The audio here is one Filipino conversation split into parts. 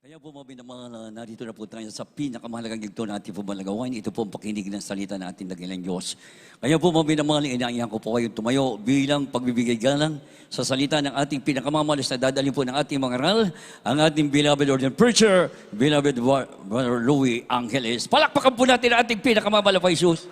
Kaya po mga minamahal, narito na po tayo sa pinakamahalagang yugto na ating pumalagawan. Ito po ang pakinig ng salita ng ating dakilang Diyos. Kaya po mga minamahal, inaayahan ko po kayong tumayo bilang pagbibigay galang sa salita ng ating pinakamamalas na dadalhin po ng ating mga aral, ang ating beloved ordained preacher, beloved Brother Louie Angeles. Palakpakan po natin ang ating pinakamamahal na Jesus.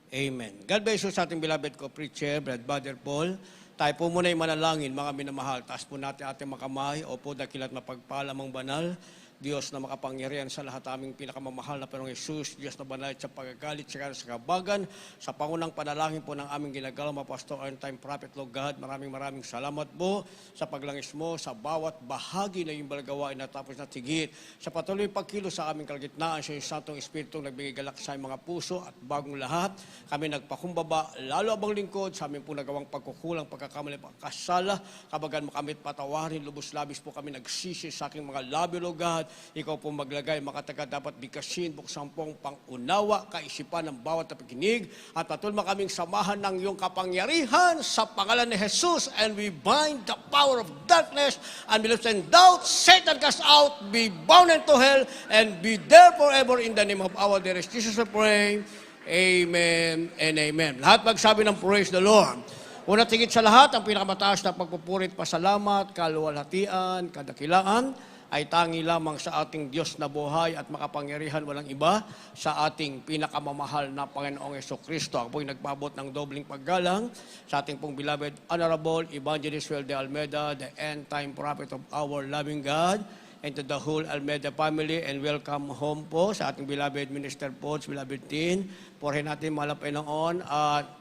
Amen. God bless you sa ating beloved co-preacher, Brother Paul. Tayo po muna ay manalangin, mga minamahal. Taas po natin ating mga kamay. Opo, dakilat mapagpalamang banal. Diyos na makapangyarihan sa lahat aming pinakamamahal na Panginoong Hesus. Diyos na banal sa pagagalit, sa kabagan. Sa pangunang panalangin po ng aming ginagawa, mga Pastor and Time Prophet, Lord God. Maraming salamat po sa paglangis mo, sa bawat bahagi na yung balagawain na tapos na tigit. Sa patuloy pagkilo sa aming kalagitnaan, sa iyong Santong Espiritu nagbigay galak sa mga puso at bagong lahat. Kami nagpakumbaba, lalo abang lingkod sa aming po nagawang pagkukulang, pagkakamali, pagkasala. Kabagan mo kami patawarin, lubos-labis po kami nagsisi sa aking mga labi, Lord God. Ikaw po maglagay, makataga dapat bigkasin, buksan pong pangunawa, kaisipan ng bawat napakinig, at patuloy kaming samahan ng iyong kapangyarihan sa pangalan ni Jesus, and we bind the power of darkness, and we lift and doubt, Satan cast out, be bound into hell, and be there forever in the name of our dearest Jesus we pray. Amen and amen. Lahat magsabi ng praise the Lord. Una tigit sa lahat, ang pinakamataas na pagpupurit, pasalamat, kaluwalhatian, kadakilaan, ay tangi lamang sa ating Diyos na buhay at makapangyarihan, walang iba, sa ating pinakamamahal na Panginoong Jesucristo. Ako po'y nagpabot ng dobling paggalang sa ating pong beloved Honorable Evangelist Joel de Almeida, the end-time prophet of our loving God, and to the whole Almeida family, and welcome home po sa ating beloved Minister Poch, beloved Tin. Purihin natin malapay noon at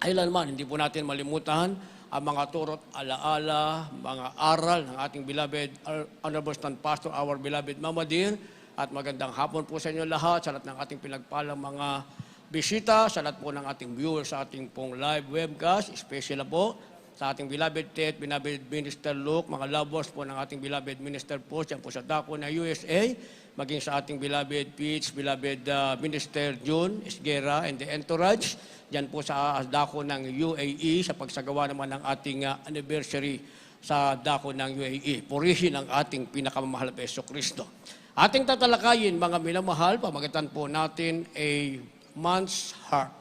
kailanman, hindi po natin malimutan ang mga turot, alaala, mga aral ng ating beloved Honorable Stand Pastor, our beloved Mama Dear. At magandang hapon po sa inyo lahat, sa lahat ng ating pinagpalang mga bisita, sa lahat po ng ating viewers sa ating pong live webcast, especially po sa ating beloved Ted, beloved Minister Luke, mga lovers po ng ating beloved Minister Post, yan po sa dako na USA, maging sa ating beloved Peach, beloved Minister June Esguera and the entourage, yan po sa dako ng UAE, sa pagsagawa naman ng ating anniversary sa dako ng UAE. Purihin ang ating pinakamamahal na Jesucristo. Ating tatalakayin, mga minamahal, pamagitan po natin a man's heart.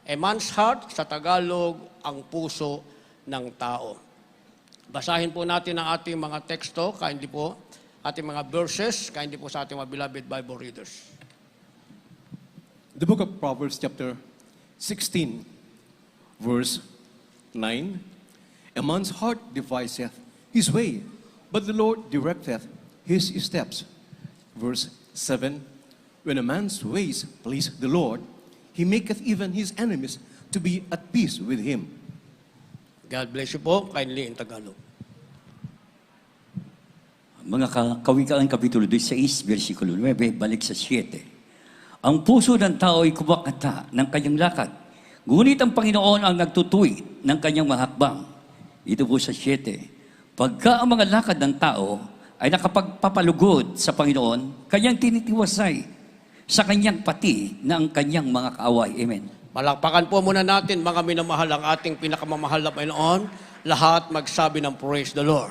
A man's heart, sa Tagalog, ang puso ng tao. Basahin po natin ang ating mga teksto, kindly po, ating mga verses, kindly po sa ating mga beloved Bible readers. The book of Proverbs chapter 16, verse 9. A man's heart deviseth his way, but the Lord directeth his steps. Verse 7. When a man's ways please the Lord, he maketh even his enemies to be at peace with him. God bless you po, kindly in Tagalog. Mga Kawikaan Kapitulo 16, versikulo 9, balik sa 7. Ang puso ng tao ay kumakata ng kanyang lakad, ngunit ang Panginoon ang nagtutuwid ng kanyang mahakbang. Ito po sa 7. Pagka ang mga lakad ng tao ay nakapagpapalugod sa Panginoon, kanyang tinitiwasay sa kanyang pati na ang kanyang mga kaaway. Amen. Palakpakan po muna natin, mga minamahal, ang ating pinakamamahal na Panginoon. Lahat magsabi ng praise the Lord.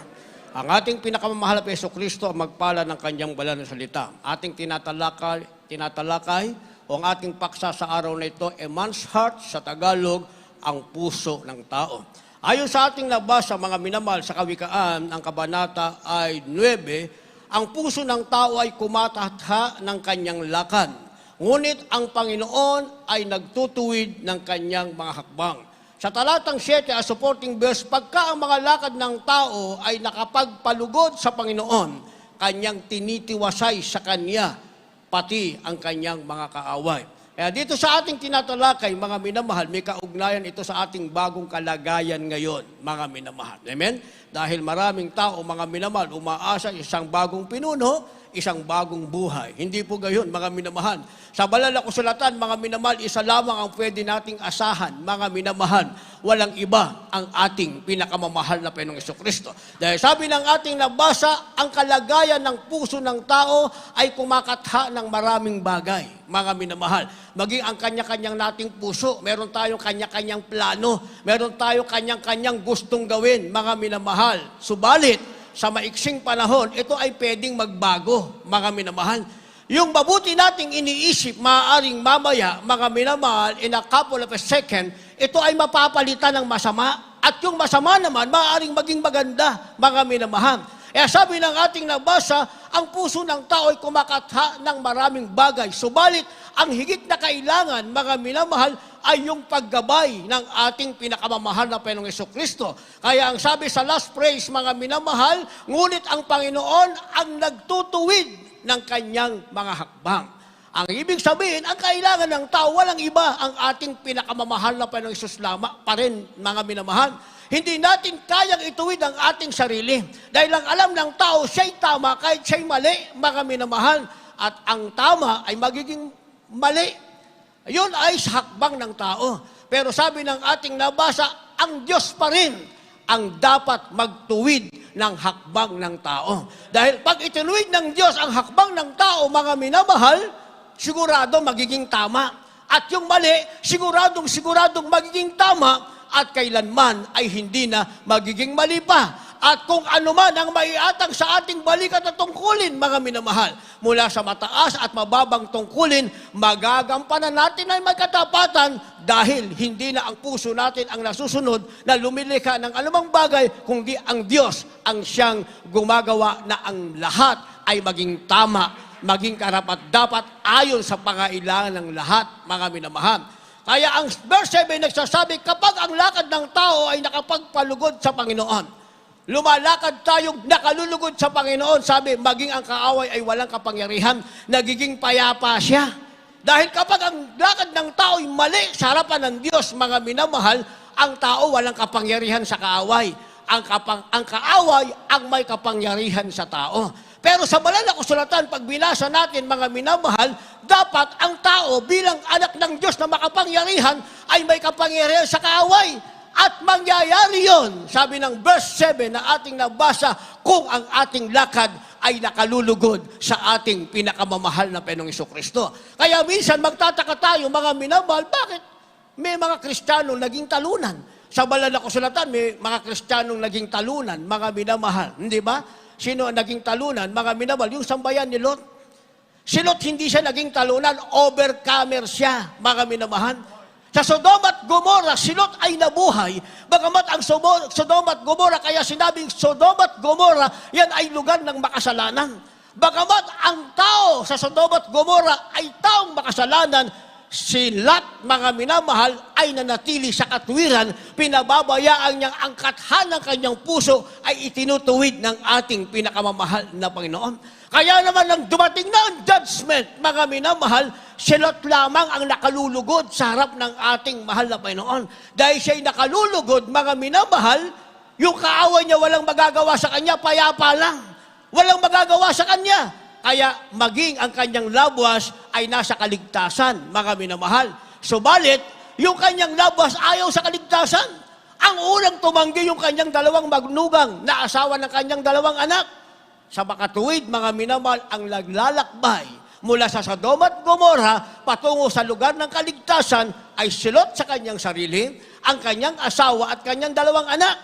Ang ating pinakamamahal na Jesucristo ang magpala ng kanyang banal na salita. Ating tinatalakay o ang ating paksa sa araw na ito, a man's heart, sa Tagalog, ang puso ng tao. Ayon sa ating nabasa, mga minamahal, sa Kawikaan, ang kabanata ay 9, ang puso ng tao ay kumatatha ng kanyang lakad. Ngunit ang Panginoon ay nagtutuwid ng kanyang mga hakbang. Sa talatang 7, a supporting verse, pagka ang mga lakad ng tao ay nakapagpalugod sa Panginoon, kanyang tinitiwasay sa kanya, pati ang kanyang mga kaaway. Kaya dito sa ating tinatalakay, mga minamahal, may kaugnayan ito sa ating bagong kalagayan ngayon, mga minamahal. Amen? Dahil maraming tao, mga minamahal, umaasa isang bagong pinuno, isang bagong buhay. Hindi po gayon, mga minamahal. Sa banal na kasulatan, mga minamahal, isa lamang ang pwede nating asahan, mga minamahal. Walang iba ang ating pinakamamahal na Panginoong Jesucristo. Dahil sabi ng ating nabasa, ang kalagayan ng puso ng tao ay kumakatha ng maraming bagay, mga minamahal. Maging ang kanya-kanyang nating puso, meron tayong kanya-kanyang plano, meron tayong kanya-kanyang gustong gawin, mga minamahal. Subalit, sa maiksing panahon, ito ay pwedeng magbago, mga minamahal. Yung mabuti nating iniisip, maaaring mamaya, mga minamahal, in a couple of a second, ito ay mapapalitan ng masama. At yung masama naman, maaaring maging maganda, mga minamahal. Kaya sabi ng ating nabasa, ang puso ng tao ay kumakatha ng maraming bagay. Subalit, ang higit na kailangan, mga minamahal, ay yung paggabay ng ating pinakamamahal na Panginoong Jesucristo. Kaya ang sabi sa last praise, mga minamahal, ngunit ang Panginoon ang nagtutuwid ng kanyang mga hakbang. Ang ibig sabihin, ang kailangan ng tao, walang iba, ang ating pinakamamahal na Panginoong Hesus lamang pa rin, mga minamahal. Hindi natin kayang ituwid ang ating sarili. Dahil ang alam ng tao, siya'y tama kahit siya'y mali, mga minamahal. At ang tama ay magiging mali. Yun ay sa hakbang ng tao. Pero sabi ng ating nabasa, ang Diyos pa rin ang dapat magtuwid ng hakbang ng tao. Dahil pag itinuwid ng Diyos ang hakbang ng tao, mga minamahal, sigurado magiging tama. At yung mali, siguradong magiging tama at kailanman ay hindi na magiging mali pa. At kung ano man ang maiatang sa ating balikat at tungkulin, mga minamahal, mula sa mataas at mababang tungkulin, magagampanan natin ay magkatapatan dahil hindi na ang puso natin ang nasusunod na lumilikha ng anumang bagay, kundi ang Diyos ang siyang gumagawa na ang lahat ay maging tama, maging karapat-dapat ayon sa pangailangan ng lahat, mga minamahal. Kaya ang verse 7 nagsasabi, kapag ang lakad ng tao ay nakapagpalugod sa Panginoon, lumalakad tayong nakalulugod sa Panginoon, sabi, maging ang kaaway ay walang kapangyarihan, nagiging payapa siya. Dahil kapag ang lakad ng tao ay mali sa harapan ng Diyos, mga minamahal, ang tao walang kapangyarihan sa kaaway. Ang kaaway ang may kapangyarihan sa tao. Pero sa banal na kasulatan, pag binasa natin, mga minamahal, dapat ang tao bilang anak ng Diyos na makapangyarihan ay may kapangyarihan sa kaaway. At mangyayari yon, sabi ng verse 7 na ating nabasa, kung ang ating lakad ay nakalulugod sa ating pinakamamahal na Panginoong Jesucristo. Kaya minsan magtataka tayo, mga minamahal, bakit may mga Kristiyanong naging talunan? Sa banal na kasulatan, may mga Kristiyanong naging talunan, mga minamahal. Hindi ba? Sino ang naging talunan? Mga minamahal, yung sambayan ni Lot. Si Lot hindi siya naging talunan, overcomer siya, mga minamahal. Sa Sodoma at Gomorra, si Lot ay nabuhay. Bagamat ang Sodoma at Gomorra, kaya sinabing Sodoma at Gomorra, yan ay lugar ng makasalanan. Bagamat ang tao sa Sodoma at Gomorra ay taong makasalanan, si Lot, mga minamahal, ay nanatili sa katwiran, pinababayaan niyang ang kathan ng kanyang puso ay itinutuwid ng ating pinakamamahal na Panginoon. Kaya naman nang dumating na ang judgment, mga minamahal, si Lot lamang ang nakalulugod sa harap ng ating mahal na Panginoon. Dahil siya'y nakalulugod, mga minamahal, yung kaaway niya walang magagawa sa kanya, payapa lang. Walang magagawa sa kanya. Kaya maging ang kanyang labwas ay nasa kaligtasan, mga minamahal. Subalit, yung kanyang labwas ayaw sa kaligtasan. Ang unang tumanggi yung kanyang dalawang magnugang na asawa ng kanyang dalawang anak. Sa makatuwid, mga minamahal, ang naglalakbay mula sa Sodoma at Gomorra patungo sa lugar ng kaligtasan ay si Lot sa kanyang sarili, ang kanyang asawa at kanyang dalawang anak.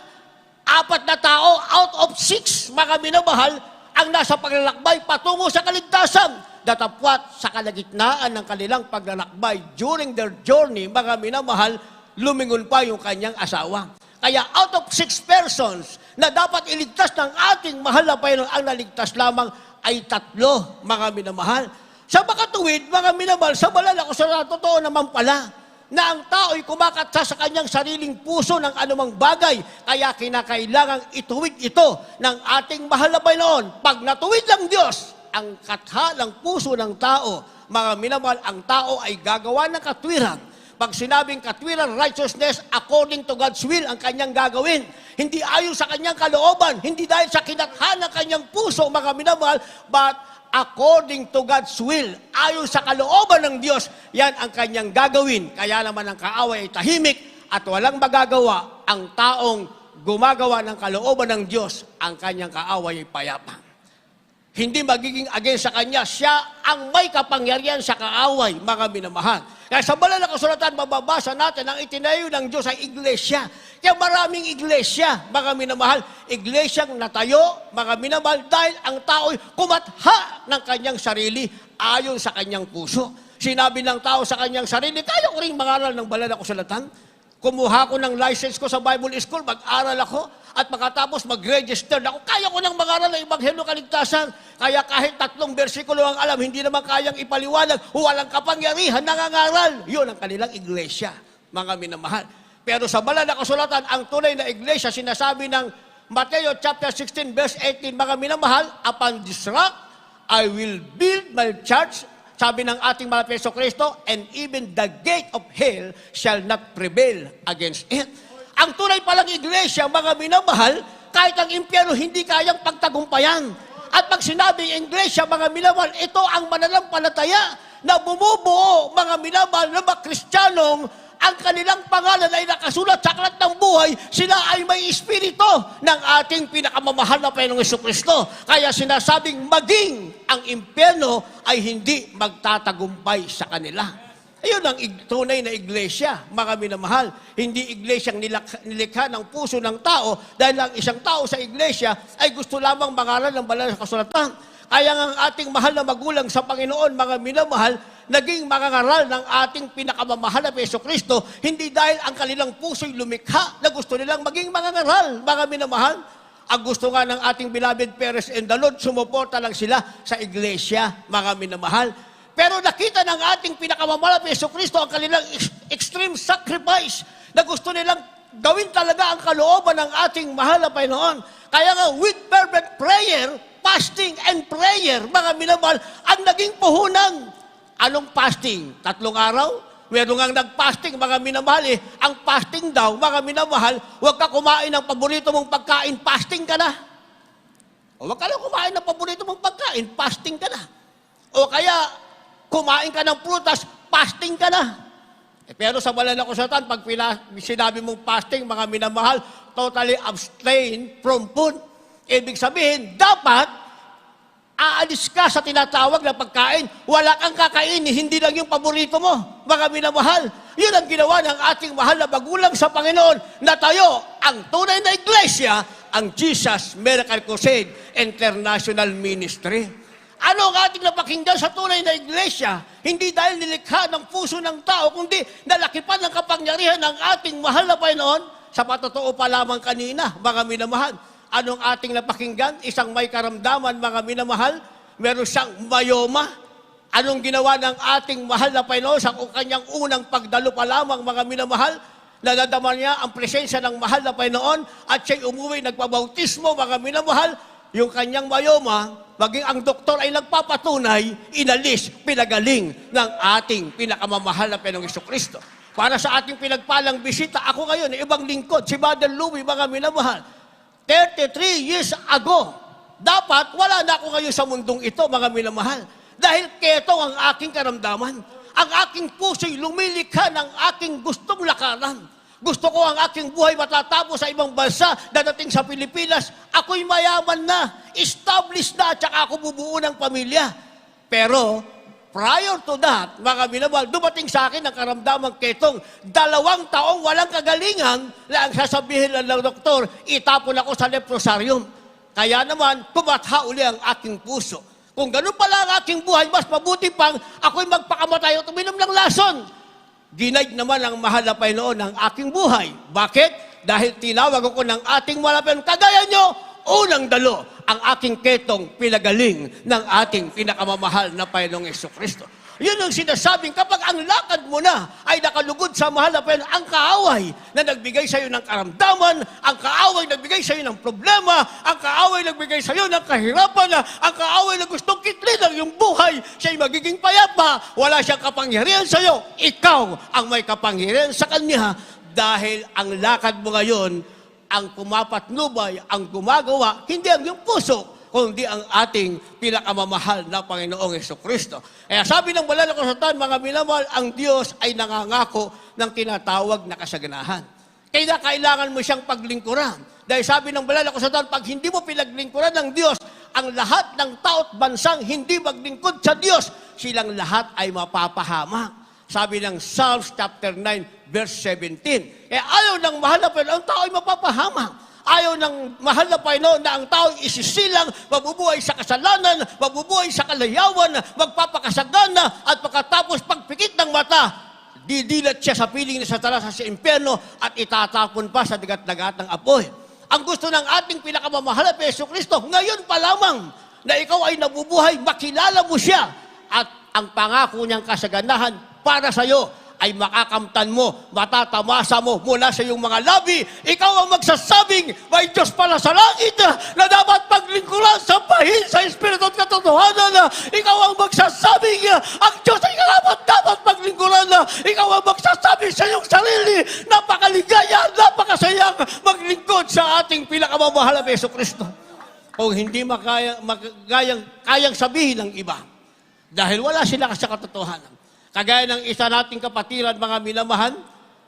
4 na tao out of 6, mga minamahal, ang nasa paglalakbay patungo sa kaligtasan. Datapwat sa kalagitnaan ng kanilang paglalakbay during their journey, mga minamahal, lumingon pa yung kanyang asawa. Kaya out of 6 persons na dapat iligtas ng ating mahal na Panginoon, ang naligtas lamang ay 3, mga minamahal. Sa makatuwid, mga minamahal, sa banal na kasulatan, totoo naman pala na ang tao ay kumakatsa sa kanyang sariling puso ng anumang bagay. Kaya kinakailangang ituwid ito ng ating mahal na Panginoon. Pag natuwid ng Diyos ang katha ng puso ng tao, mga minamahal, ang tao ay gagawa ng katwiran. Pag sinabing katwiran, righteousness, according to God's will, ang kanyang gagawin. Hindi ayon sa kanyang kalooban, hindi dahil sa kinathan ng kanyang puso, mga minamahal, but according to God's will, ayon sa kalooban ng Diyos, yan ang kanyang gagawin. Kaya naman ang kaaway ay tahimik at walang magagawa. Ang taong gumagawa ng kalooban ng Diyos, ang kanyang kaaway ay payapa. Hindi magiging against sa kanya, siya ang may kapangyarihan sa kaaway, mga minamahal. Kaya sa banal na kasulatan, mababasa natin ang itinayo ng Diyos ay iglesia. Kaya maraming iglesia, mga minamahal. Iglesyang natayo, mga minamahal, dahil ang tao'y kumatha ng kanyang sarili ayon sa kanyang puso. Sinabi ng tao sa kanyang sarili, kaya ko rin mangaral ng banal na kasulatan. Kumuha ko ng license ko sa Bible School, mag-aral ako, at makatapos mag-register ako. Kaya ko nang mag-aral ng Ebanghelyo Kaligtasan. Kaya kahit 3 bersikulo ang alam, hindi naman kayang ipaliwanag, walang kapangyarihan, nangangaral. Yun ang kanilang iglesia, mga minamahal. Pero sa banal na kasulatan, ang tunay na iglesia, sinasabi ng Mateo chapter 16, verse 18, mga minamahal, upon this rock, I will build my church, sabi ng ating mahal na Hesus Kristo, and even the gate of hell shall not prevail against it. Ang tunay palang iglesia, mga minamahal, kahit ang impyerno hindi kayang pagtagumpayan. At pag sinabing iglesia, mga minamahal, ito ang mananampalataya na bumubuo, mga minamahal, na mga Kristiyanong ang kanilang pangalan ay nakasulat sa aklat ng buhay, sila ay may espiritu ng ating pinakamamahal na Panginoong Jesucristo. Kaya sinasabing maging ang impyerno ay hindi magtatagumpay sa kanila. Ayun ang tunay na iglesia, mga minamahal. Hindi iglesyang nilikha ng puso ng tao dahil ang isang tao sa iglesia ay gusto lamang mangaral ng banal na kasulatan. Kaya ang ating mahal na magulang sa Panginoon, mga minamahal, naging mangangaral ng ating pinakamamahal na Jesucristo, hindi dahil ang kanilang puso'y lumikha na gusto nilang maging mangangaral, mga minamahal. Ang gusto nga ng ating beloved parents and the Lord, sumuporta lang sila sa iglesia, mga minamahal. Pero nakita ng ating pinakamamahal na Jesucristo ang kanilang extreme sacrifice na gusto nilang gawin talaga ang kalooban ng ating mahal na Panginoon. Kaya nga, with fervent prayer, fasting and prayer, mga minamahal, ang naging puhunan. Anong fasting? 3 araw? Meron nga nag-fasting, mga minamahal eh. Ang fasting daw, mga minamahal, huwag ka kumain ng paborito mong pagkain, fasting ka na. O huwag ka lang kumain ng paborito mong pagkain, fasting ka na. O kaya, kumain ka ng prutas, fasting ka na. Pero sa banal na kasulatan, pag sinabi mong fasting, mga minamahal, totally abstain from food. Ibig sabihin, dapat aalis ka sa tinatawag na pagkain, wala kang kakainin, hindi lang yung paborito mo, mga minamahal. Yun ang ginawa ng ating mahal na magulang sa Panginoon, na tayo, ang tunay na iglesia, ang Jesus Miracle Crusade International Ministry. Ano ang ating napakinggan sa tunay na iglesia? Hindi dahil nilikha ng puso ng tao, kundi nalakipan ng kapangyarihan ng ating mahal na Panginoon. Sa patotoo pa lamang kanina, mga minamahal, anong ating napakinggan? Isang may karamdaman, mga minamahal, meron siyang myoma. Anong ginawa ng ating mahal na Panginoon sa kanyang unang pagdalo pa lamang, mga minamahal? Nadadama niya ang presensya ng mahal na Panginoon at siya'y umuwi, nagpabautismo, mga minamahal. Yung kanyang myoma, maging ang doktor ay nagpapatunay, inalis, pinagaling ng ating pinakamamahal na Panginoong Jesucristo. Para sa ating pinagpalang bisita, ako ngayon, ibang lingkod, si Brother Louie, mga minamahal. 33 years ago, dapat wala na ako ngayon sa mundong ito, mga minamahal. Dahil keto ang aking karamdaman. Ang aking puso'y lumilikha ng aking gustong lakaran. Gusto ko ang aking buhay matatapos sa ibang bansa, dadating sa Pilipinas. Ako'y mayaman na, established na, at saka ako bubuo ng pamilya. Pero, prior to that, mga minamahal, dumating sa akin ang karamdaman ketong 2 taong walang kagalingan na ang sasabihin ng doktor, itapon ako sa leprosarium. Kaya naman, kumatha uli ang aking puso. Kung ganun pala ang aking buhay, mas mabuti pang ako'y magpakamatay at uminom ng lason. Ginaid naman ang mahal na Panginoon ng aking buhay. Bakit? Dahil tinawag ako ng ating malapit. Kagaya nyo, unang dalo ang aking ketong pinagaling ng ating pinakamamahal na Panginoong Jesucristo. Yun ang sinasabing kapag ang lakad mo na ay nakalugod sa mahal na Panginoon, ang kaaway na nagbigay sa iyo ng karamdaman, ang kaaway na nagbigay sa iyo ng problema, ang kaaway na nagbigay sa iyo ng kahirapan, ang kaaway na gustong kitlin ang iyong buhay, siya'y magiging payapa, wala siyang kapangyarihan sa iyo, ikaw ang may kapangyarihan sa kanya dahil ang lakad mo ngayon, ang pumapatnubay, ang gumagawa, hindi ang iyong puso, kundi ang ating pinakamamahal na Panginoong Jesucristo. Kaya sabi ng banal na kasulatan, mga minamahal, ang Diyos ay nangangako ng tinatawag na kasaganahan. Kaya kailangan mo siyang paglingkuran. Dahil sabi ng banal na kasulatan, pag hindi mo pinaglingkuran ng Diyos, ang lahat ng tao't bansang hindi maglingkod sa Diyos, silang lahat ay mapapahamak. Sabi ng Psalms chapter 9, verse 17. Ayaw ng mahal na Panginoon, ang tao ay mapapahamak. Ayaw ng mahal na Panginoon na ang tao isisilang, mabubuhay sa kasalanan, mabubuhay sa kalayawan, magpapakasagana, at pagkatapos pagpikit ng mata, didilat siya sa piling ni Satanas sa impyerno at itatapon pa sa dagat-dagat ng apoy. Ang gusto ng ating pinakamamahal na Jesucristo, ngayon pa lamang na ikaw ay nabubuhay, makilala mo siya at ang pangako niyang kasaganahan para sa iyo ay makakamtan mo, matatamasa mo mula sa iyong mga labi. Ikaw ang magsasabing, may Diyos pala sa langit na dapat paglingkuran sa pahin sa Espiritu at katotohanan. Ikaw ang magsasabing, ang Diyos ay dapat paglingkuran. Ikaw ang magsasabing sa iyong sarili, napakaligaya, napakasayang maglingkod sa ating pinakamamahal na Jesucristo. Kung hindi kayang sabihin ng iba, dahil wala sila sa katotohanan. Kagaya ng isa nating kapatiran, mga minamahal,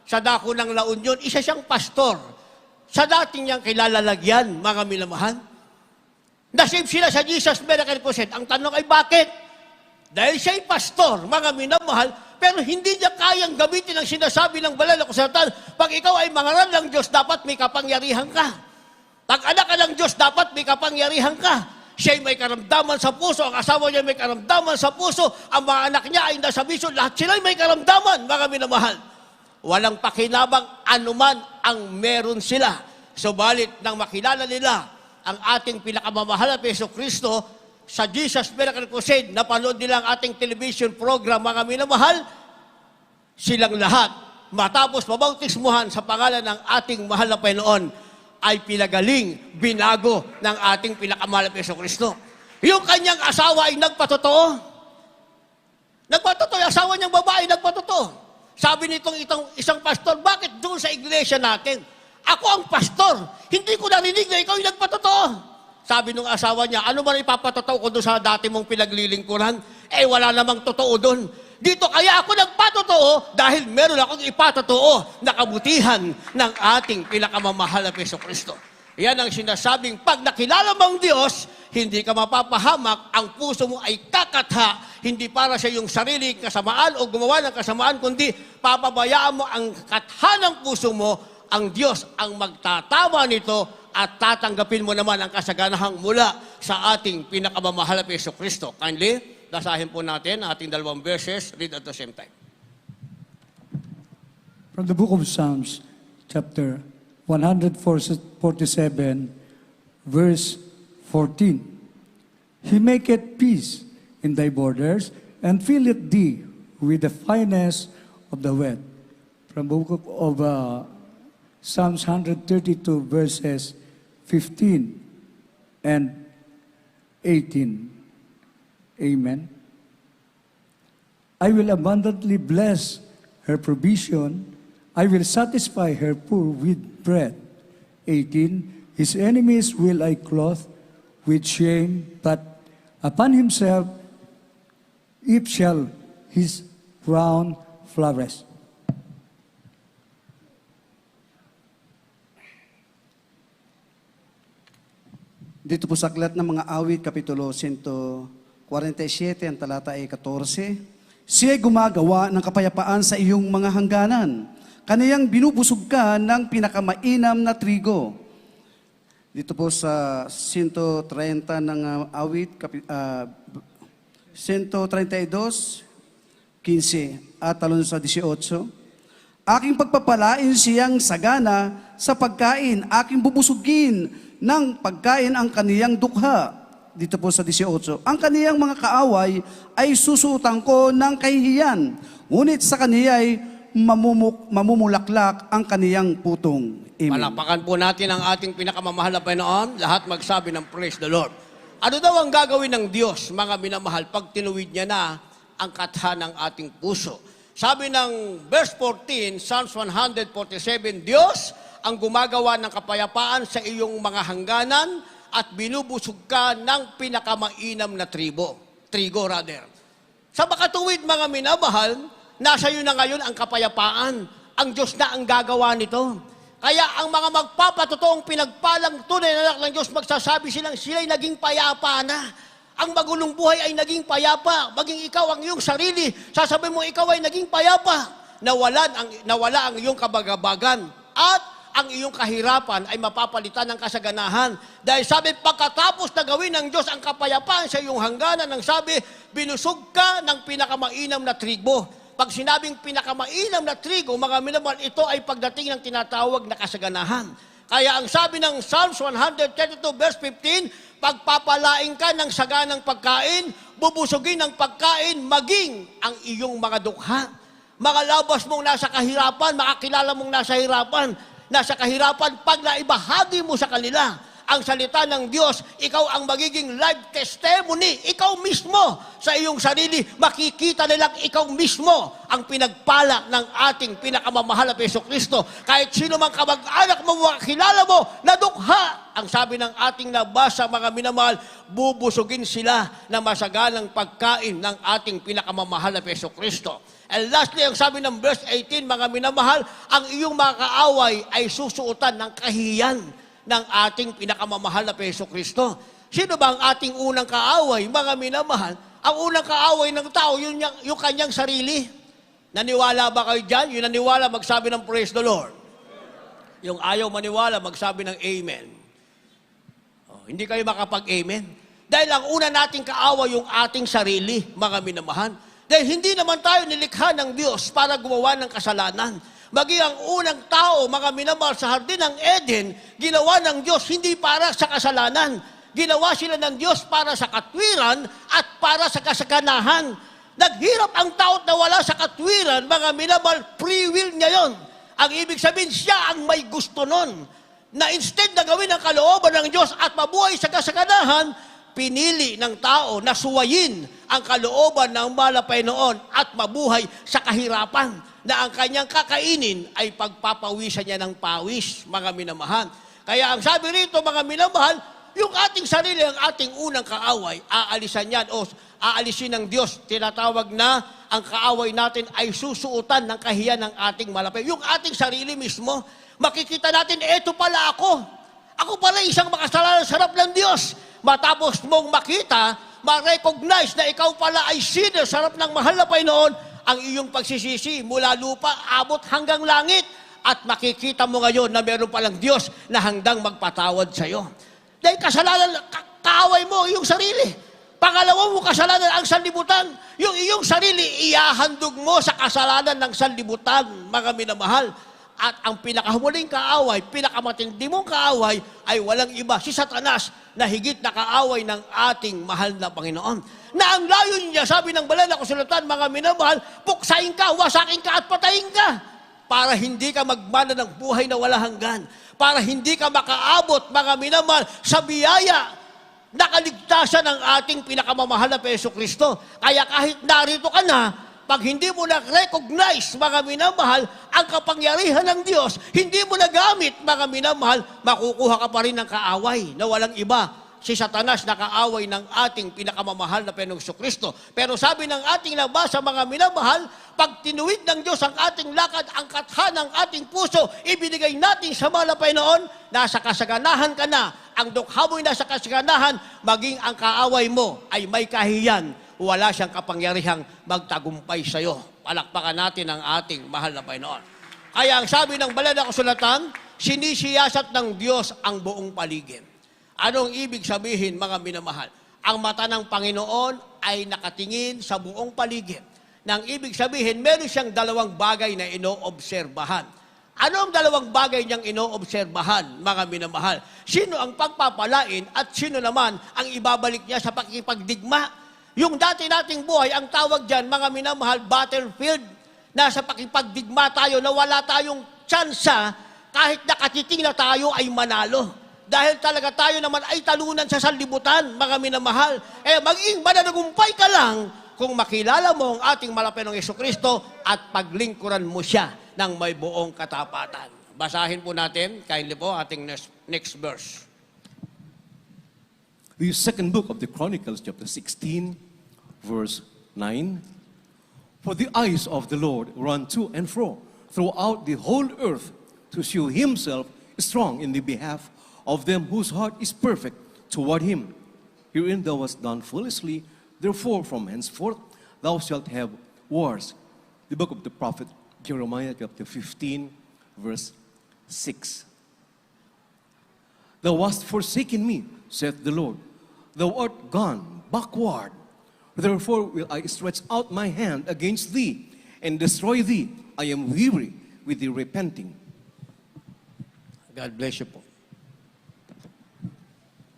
sa dako ng La Union, isa siyang pastor. Sa dating niyang kilalalagyan, mga minamahal. Nasave sila sa Jesus Miracle Crusade. Ang tanong ay bakit? Dahil siya'y pastor, mga minamahal, pero hindi niya kayang gamitin ang sinasabi ng banal na kasulatan. Pag ikaw ay mangaral ng Diyos, dapat may kapangyarihan ka. Pag anak ka ng Diyos, dapat may kapangyarihan ka. Siya'y may karamdaman sa puso, ang asawa niya may karamdaman sa puso, ang mga anak niya ay nasa bisyo, lahat sila'y may karamdaman, mga minamahal. Walang pakinabang anuman ang meron sila. Subalit nang makilala nila ang ating pinakamamahal na Jesucristo sa Jesus Miracle Crusade, napanood nila ang ating television program, mga minamahal, silang lahat, matapos mabautismuhan sa pangalan ng ating mahal na Panginoon, ay pinagaling, binago ng ating pinakamahal na Jesucristo. Yung kanyang asawa ay nagpatotoo. Nagpatotoo, yung asawa niyang babae nagpatotoo. Sabi nitong isang pastor, bakit doon sa iglesia natin? Ako ang pastor, hindi ko narinig na ikaw yung nagpatotoo. Sabi nung asawa niya, ano man ipapatotoo ko doon sa dati mong pinaglilingkuran? Wala namang totoo doon. Dito kaya ako nagpatotoo dahil meron akong ipatotoo na kabutihan ng ating pinakamamahal na Jesucristo. Yan ang sinasabing, pag nakilala mo ang Diyos, hindi ka mapapahamak, ang puso mo ay kakatha, hindi para sa iyong sarili kasamaan o gumawa ng kasamaan, kundi papabayaan mo ang katha ng puso mo, ang Diyos ang magtatama nito at tatanggapin mo naman ang kasaganahang mula sa ating pinakamamahal na Jesucristo. Kindly, basahin po natin ating dalawang verses, read at the same time. From the book of Psalms, chapter 147, verse 14. He maketh peace in thy borders, and filleth thee with the fineness of the wet. From the book of Psalms 132, verses 15 and 18. Amen. I will abundantly bless her provision. I will satisfy her poor with bread. 18. His enemies will I clothe with shame, but upon himself if shall his crown flourish. Dito po sa aklat ng mga awit, Kapitulo 147, ang talata ay 14. Siya'y gumagawa ng kapayapaan sa iyong mga hangganan. Kaniyang binubusog ka ng pinakamainam na trigo. Dito po sa 130 ng awit, 132, 15 at talon sa 18. Aking pagpapalain siyang sagana sa pagkain, aking bubusugin ng pagkain ang kaniyang dukha. Dito po sa 18. Ang kaniyang mga kaaway ay susutan ko ng kahihiyan, ngunit sa kaniya ay mamumulaklak ang kaniyang putong. Amen. Palapakan po natin ang ating pinakamamahal na Panginoon, lahat magsabi ng praise the Lord. Ano daw ang gagawin ng Diyos, mga minamahal, pag tinuwid niya na ang katha ng ating puso? Sabi ng verse 14, Psalms 147, Diyos ang gumagawa ng kapayapaan sa iyong mga hangganan at binubusog ka ng pinakamainam na trigo. Sa makatuwid, mga minamahal, nasa iyo na ngayon ang kapayapaan. Ang Diyos na ang gagawa nito. Kaya ang mga magpapatotoong pinagpalang tunay na anak ng Diyos, magsasabi sila'y naging payapa na. ang magulong buhay ay naging payapa. Maging ikaw ang iyong sarili, sasabihin mo ikaw ay naging payapa. Nawala ang iyong kabagabagan at ang iyong kahirapan ay mapapalitan ng kasaganahan. Dahil sabi, pagkatapos na gawin ng Diyos ang kapayapaan sa iyong hangganan, ang sabi, binusog ka ng pinakamainam na trigo. Pag sinabing pinakamainam na trigo, mga minamahal, ito ay pagdating ng tinatawag na kasaganahan. Kaya ang sabi ng Psalms 132 verse 15, pagpapalain ka ng saganang pagkain, bubusugin ng pagkain, maging ang iyong mga dukha. Mga labas mong nasa kahirapan, makakilala mong nasa kahirapan, pag naibahagi mo sa kanila ang salita ng Diyos, ikaw ang magiging live testimony. Ikaw mismo sa iyong sarili, makikita nilang ikaw mismo ang pinagpala ng ating pinakamamahal na Jesucristo. Kahit sino mang kamag-anak mo, makakilala mo, nadukha. Ang sabi ng ating nabasa, mga minamahal, bubusugin sila na masaganang pagkain ng ating pinakamamahal na Jesucristo. And lastly, ang sabi ng verse 18, mga minamahal, ang iyong mga kaaway ay susuotan ng kahiyan ng ating pinakamamahal na Jesucristo. Sino ba ang ating unang kaaway, mga minamahal? Ang unang kaaway ng tao, yung kanyang sarili. Naniwala ba kayo dyan? Yung naniwala, magsabi ng praise the Lord. Yung ayaw maniwala, magsabi ng amen. Hindi kayo makapag-amen. Dahil ang una nating kaaway, yung ating sarili, mga minamahal. Dahil hindi naman tayo nilikha ng Diyos para gumawa ng kasalanan. Maging ang unang tao, mga minamahal, sa hardin ng Eden, ginawa ng Diyos hindi para sa kasalanan. Ginawa sila ng Diyos para sa katwiran at para sa kasaganahan. Naghirap ang tao na wala sa katwiran, mga minamahal, free will niya yon. Ang ibig sabihin, siya ang may gusto nun. Na instead na gawin ang kalooban ng Diyos at mabuhay sa kasaganahan, pinili ng tao na suwayin ang kalooban ng malapay noon at mabuhay sa kahirapan na ang kanyang kakainin ay pagpapawisan niya ng pawis, mga minamahal. Kaya ang sabi rito, mga minamahal, yung ating sarili, ang ating unang kaaway, aalisan yan o aalisin ng Diyos. Tinatawag na ang kaaway natin ay susuotan ng kahiyan ng ating malapay. Yung ating sarili mismo, makikita natin, eto pala ako. Ako pala isang makasalanan sa harap ng Diyos. Matapos mong makita, ma-recognize na ikaw pala ay sinner sa harap ng mahal na Panginoon, ang iyong pagsisisi mula lupa, abot hanggang langit. At makikita mo ngayon na meron palang Diyos na handang magpatawad sa iyo. Dahil kasalanan, kaaway mo iyong sarili. Pangalawa mo kasalanan ang sanlibutan. Yung iyong sarili, iyahandog mo sa kasalanan ng sanlibutan, mga minamahal. At ang pinakahuling kaaway, pinakamatindi mong kaaway, ay walang iba, si Satanas, na higit na kaaway ng ating mahal na Panginoon. Na ang layo niya, sabi ng banal na kasulatan, mga minamahal, puksain ka, wasakin ka at patayin ka. Para hindi ka magmana ng buhay na wala hanggan. Para hindi ka makaabot, mga minamahal, sa biyaya na kaligtasan ng ating pinakamamahal na Jesucristo. Kaya kahit narito ka na, pag hindi mo na-recognize, mga minamahal, ang kapangyarihan ng Diyos, hindi mo nagamit, mga minamahal, makukuha ka pa rin ng kaaway na walang iba. Si Satanas na kaaway ng ating pinakamamahal na Panginoong Jesucristo. Pero sabi ng ating nabasa, mga minamahal, pag tinuwid ng Diyos ang ating lakad, ang katha ng ating puso, ibinigay natin sa mahal na Panginoon, nasa kasaganahan ka na. Ang dukha mo'y nasa kasaganahan, maging ang kaaway mo ay may kahiyan. Wala siyang kapangyarihang magtagumpay sa iyo. Palakpakan natin ang ating mahal na Panginoon. Kaya ang sabi ng banal na kasulatan, sinisiyasat ng Diyos ang buong paligid. Anong ibig sabihin, mga minamahal? Ang mata ng Panginoon ay nakatingin sa buong paligid. Nang ibig sabihin, meron siyang dalawang bagay na inoobserbahan. Ano ang dalawang bagay niyang inoobserbahan, mga minamahal? Sino ang pagpapalain at sino naman ang ibabalik niya sa pakikipagdigma? Yung dati nating buhay, ang tawag dyan, mga minamahal, battlefield. Nasa pakipagdigma tayo na wala tayong tsansa, kahit nakatiting na tayo ay manalo. Dahil talaga tayo naman ay talunan sa sanlibutan, mga minamahal. Maging mananagumpay ka lang kung makilala mo ang ating malapit ng Jesucristo at paglingkuran mo siya ng may buong katapatan. Basahin po natin, kindly po, ating next verse. The second book of the Chronicles, chapter 16, verse 9. For the eyes of the Lord run to and fro throughout the whole earth to show himself strong in the behalf of them whose heart is perfect toward him. Herein thou hast done foolishly, therefore from henceforth thou shalt have wars. The book of the prophet Jeremiah, chapter 15, verse 6. Thou hast forsaken me, saith the Lord. Thou art gone backward. Therefore will I stretch out my hand against thee and destroy thee. I am weary with thee repenting. God bless you po.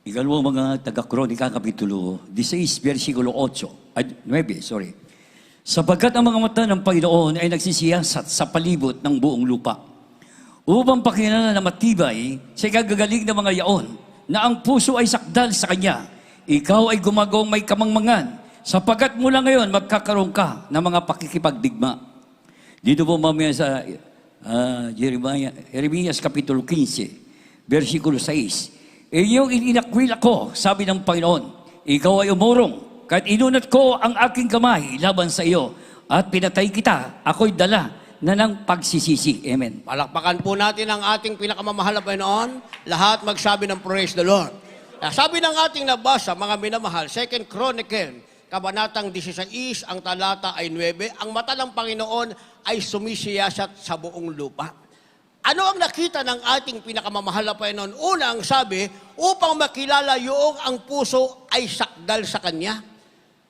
Ikalawang mga taga-Kronika, Kapitulo 16, versikulo 8, 9, sorry. Sapagkat ang mga mata ng Panginoon ay nagsisiyasat sa palibot ng buong lupa, upang pakinggan na matibay sa kagagaling ng mga yaon, na ang puso ay sakdal sa Kanya. Ikaw ay gumagawang may kamangmangan, sapagkat mula ngayon magkakaroon ka ng mga pakikipagdigma. Dito po mamaya sa Jeremias Kapitulo 15, versikulo 6. Iyong ininakwil ako, sabi ng Panginoon, ikaw ay umurong, kahit inunat ko ang aking kamay laban sa iyo, at pinatay kita, ako'y dala na ng pagsisisi. Amen. Palakpakan po natin ang ating pinakamamahal na Panginoon. Lahat magsabi ng praise the Lord. Sabi ng ating nabasa, mga minamahal, 2 Chronicle, Kabanatang 16, ang talata ay 9, ang mata ng Panginoon ay sumisiyasat sa buong lupa. Ano ang nakita ng ating pinakamamahal na Panginoon? Una, ang sabi, upang makilala yung ang puso ay sakdal sa Kanya.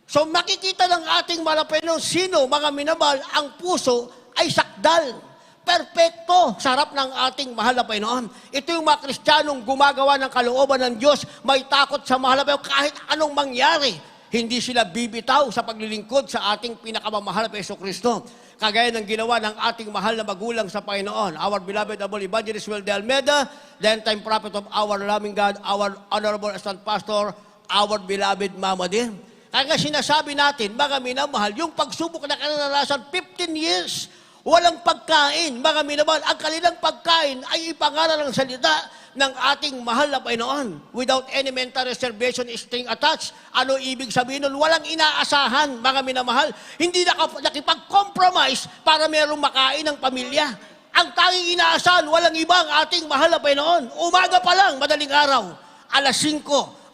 So makikita ng ating mahal na Panginoon, sino, mga minamahal, ang puso ay sakdal. Perpekto sa harap ng ating mahal na Panginoon. Ito yung mga Kristiyanong gumagawa ng kalooban ng Diyos, may takot sa mahal na Panginoon kahit anong mangyari. Hindi sila bibitaw sa paglilingkod sa ating pinakamamahal na Jesucristo. Kagaya ng ginawa ng ating mahal na magulang sa Panginoon. Our beloved Honorable Evangelist Will de Almeida, the end-time prophet of our loving God, our Honorable Assistant Pastor, our beloved Mama din. Kaya sinasabi natin, mga minamahal, yung pagsubok na kanarasan, 15 years, walang pagkain. Mga minamahal, ang kanilang pagkain ay ipangaral ng salita ng ating mahal na Panginoon. Without any mental reservation, string attached. Ano ibig sabihin nun? Walang inaasahan, mga minamahal. Hindi nakipag-compromise para merong makain ng pamilya. Ang tanging inaasahan, walang ibang ating mahal na Panginoon. Umaga pa lang, madaling araw, alas 5,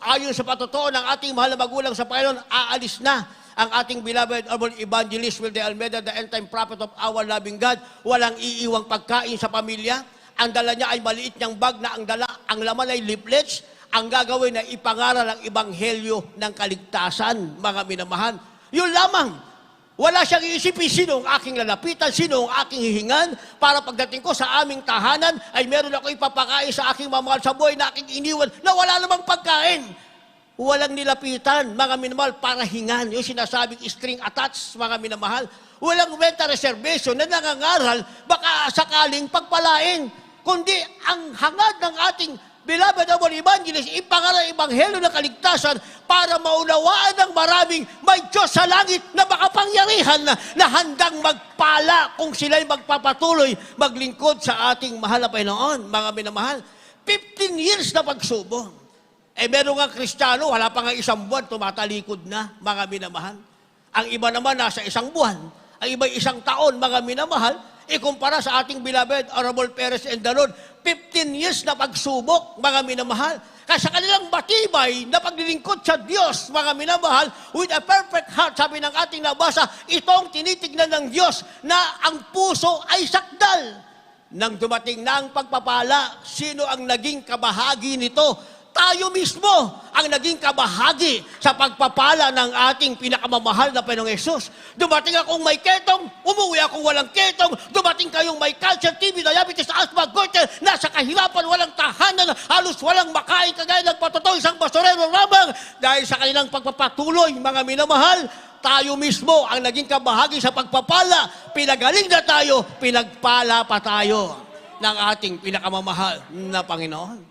ayon sa patotoo ng ating mahal na magulang sa Panginoon, aalis na ang ating beloved Honorable Evangelist Will de Almeida, the end-time prophet of our loving God. Walang iiwang pagkain sa pamilya. Ang dala niya ay maliit niyang bag na ang laman ay leaflets. Ang gagawin na ipangaral ang ebanghelyo ng kaligtasan, mga minamahal. Yun lamang. Wala siyang iisipin, sino ang aking lalapitan, sino ang aking hihingan, para pagdating ko sa aming tahanan, ay meron ako ipapakain sa aking mamahal sa buhay na aking iniwan, na wala namang pagkain. Walang nilapitan, mga minamahal, para hingan. Yung sinasabing string attached, mga minamahal. Walang mental reservation na nangangaral, baka sakaling pagpalain. Kundi ang hangad ng ating beloved Honorable Evangelist, ipangaral ang ebanghelyo ng kaligtasan para maunawaan ng maraming may Diyos sa langit na makapangyarihan na handang magpala kung sila'y magpapatuloy maglingkod sa ating mahal na Panginoon, mga minamahal. 15 years na pagsubok. Meron nga Kristiyano, wala pa nga 1 buwan, tumatalikod na, mga minamahal. Ang iba naman nasa 1 buwan. Ang iba 1 taon, mga minamahal. Ikumpara sa ating beloved Honorable Perez and the Lord, 15 years na pagsubok, mga minamahal. Kasi kanilang matibay na paglilingkod sa Diyos, mga minamahal, with a perfect heart, sabi ng ating nabasa, itong tinitignan ng Diyos na ang puso ay sakdal. Nang dumating na ang pagpapala, sino ang naging kabahagi nito? Tayo mismo ang naging kabahagi sa pagpapala ng ating pinakamamahal na Panginoong Yesus. Dumating akong may ketong, umuwi akong walang ketong, dumating kayong may cancer, TB, diabetes, asthma, goiter, nasa kahirapan, walang tahanan, halos walang makain, kagaya ng patutoy, isang basurero lamang. Dahil sa kanilang pagpapatuloy, mga minamahal, tayo mismo ang naging kabahagi sa pagpapala. Pinagaling na tayo, pinagpala pa tayo ng ating pinakamamahal na Panginoon.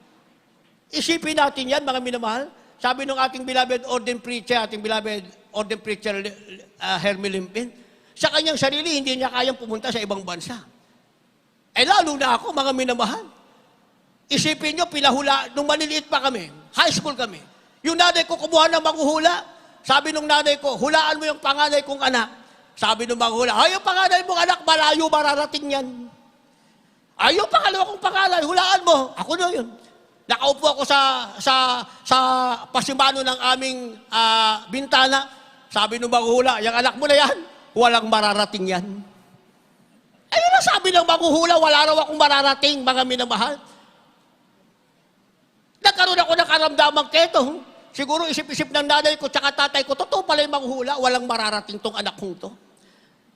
Isipin natin yan, mga minamahal. Sabi ng ating beloved ordained preacher, ating beloved ordained preacher Hermie Limpin, sa kanyang sarili, hindi niya kayang pumunta sa ibang bansa. Lalo na ako, mga minamahal. Isipin nyo, pinahula, nung maliliit pa kami, high school kami, yung nanay ko kumuha ng manghuhula. Sabi nung nanay ko, hulaan mo yung panganay kong anak. Sabi nung manghula, ay, yung panganay mong anak, malayo mararating yan. Ay, yung pangalawa kong panganay, hulaan mo. Ako na yun. Nakaupo ako sa pasimano ng aming bintana. Sabi nung manghuhula, yung anak mo na yan, walang mararating yan. Ayun ang sabi ng manghuhula, wala raw akong mararating, mga minamahal. Nagkaroon ako ng karamdamang keto. Siguro isip-isip ng nanay ko tsaka tatay ko, totoo pala yung manghula, walang mararating tong anak kong to.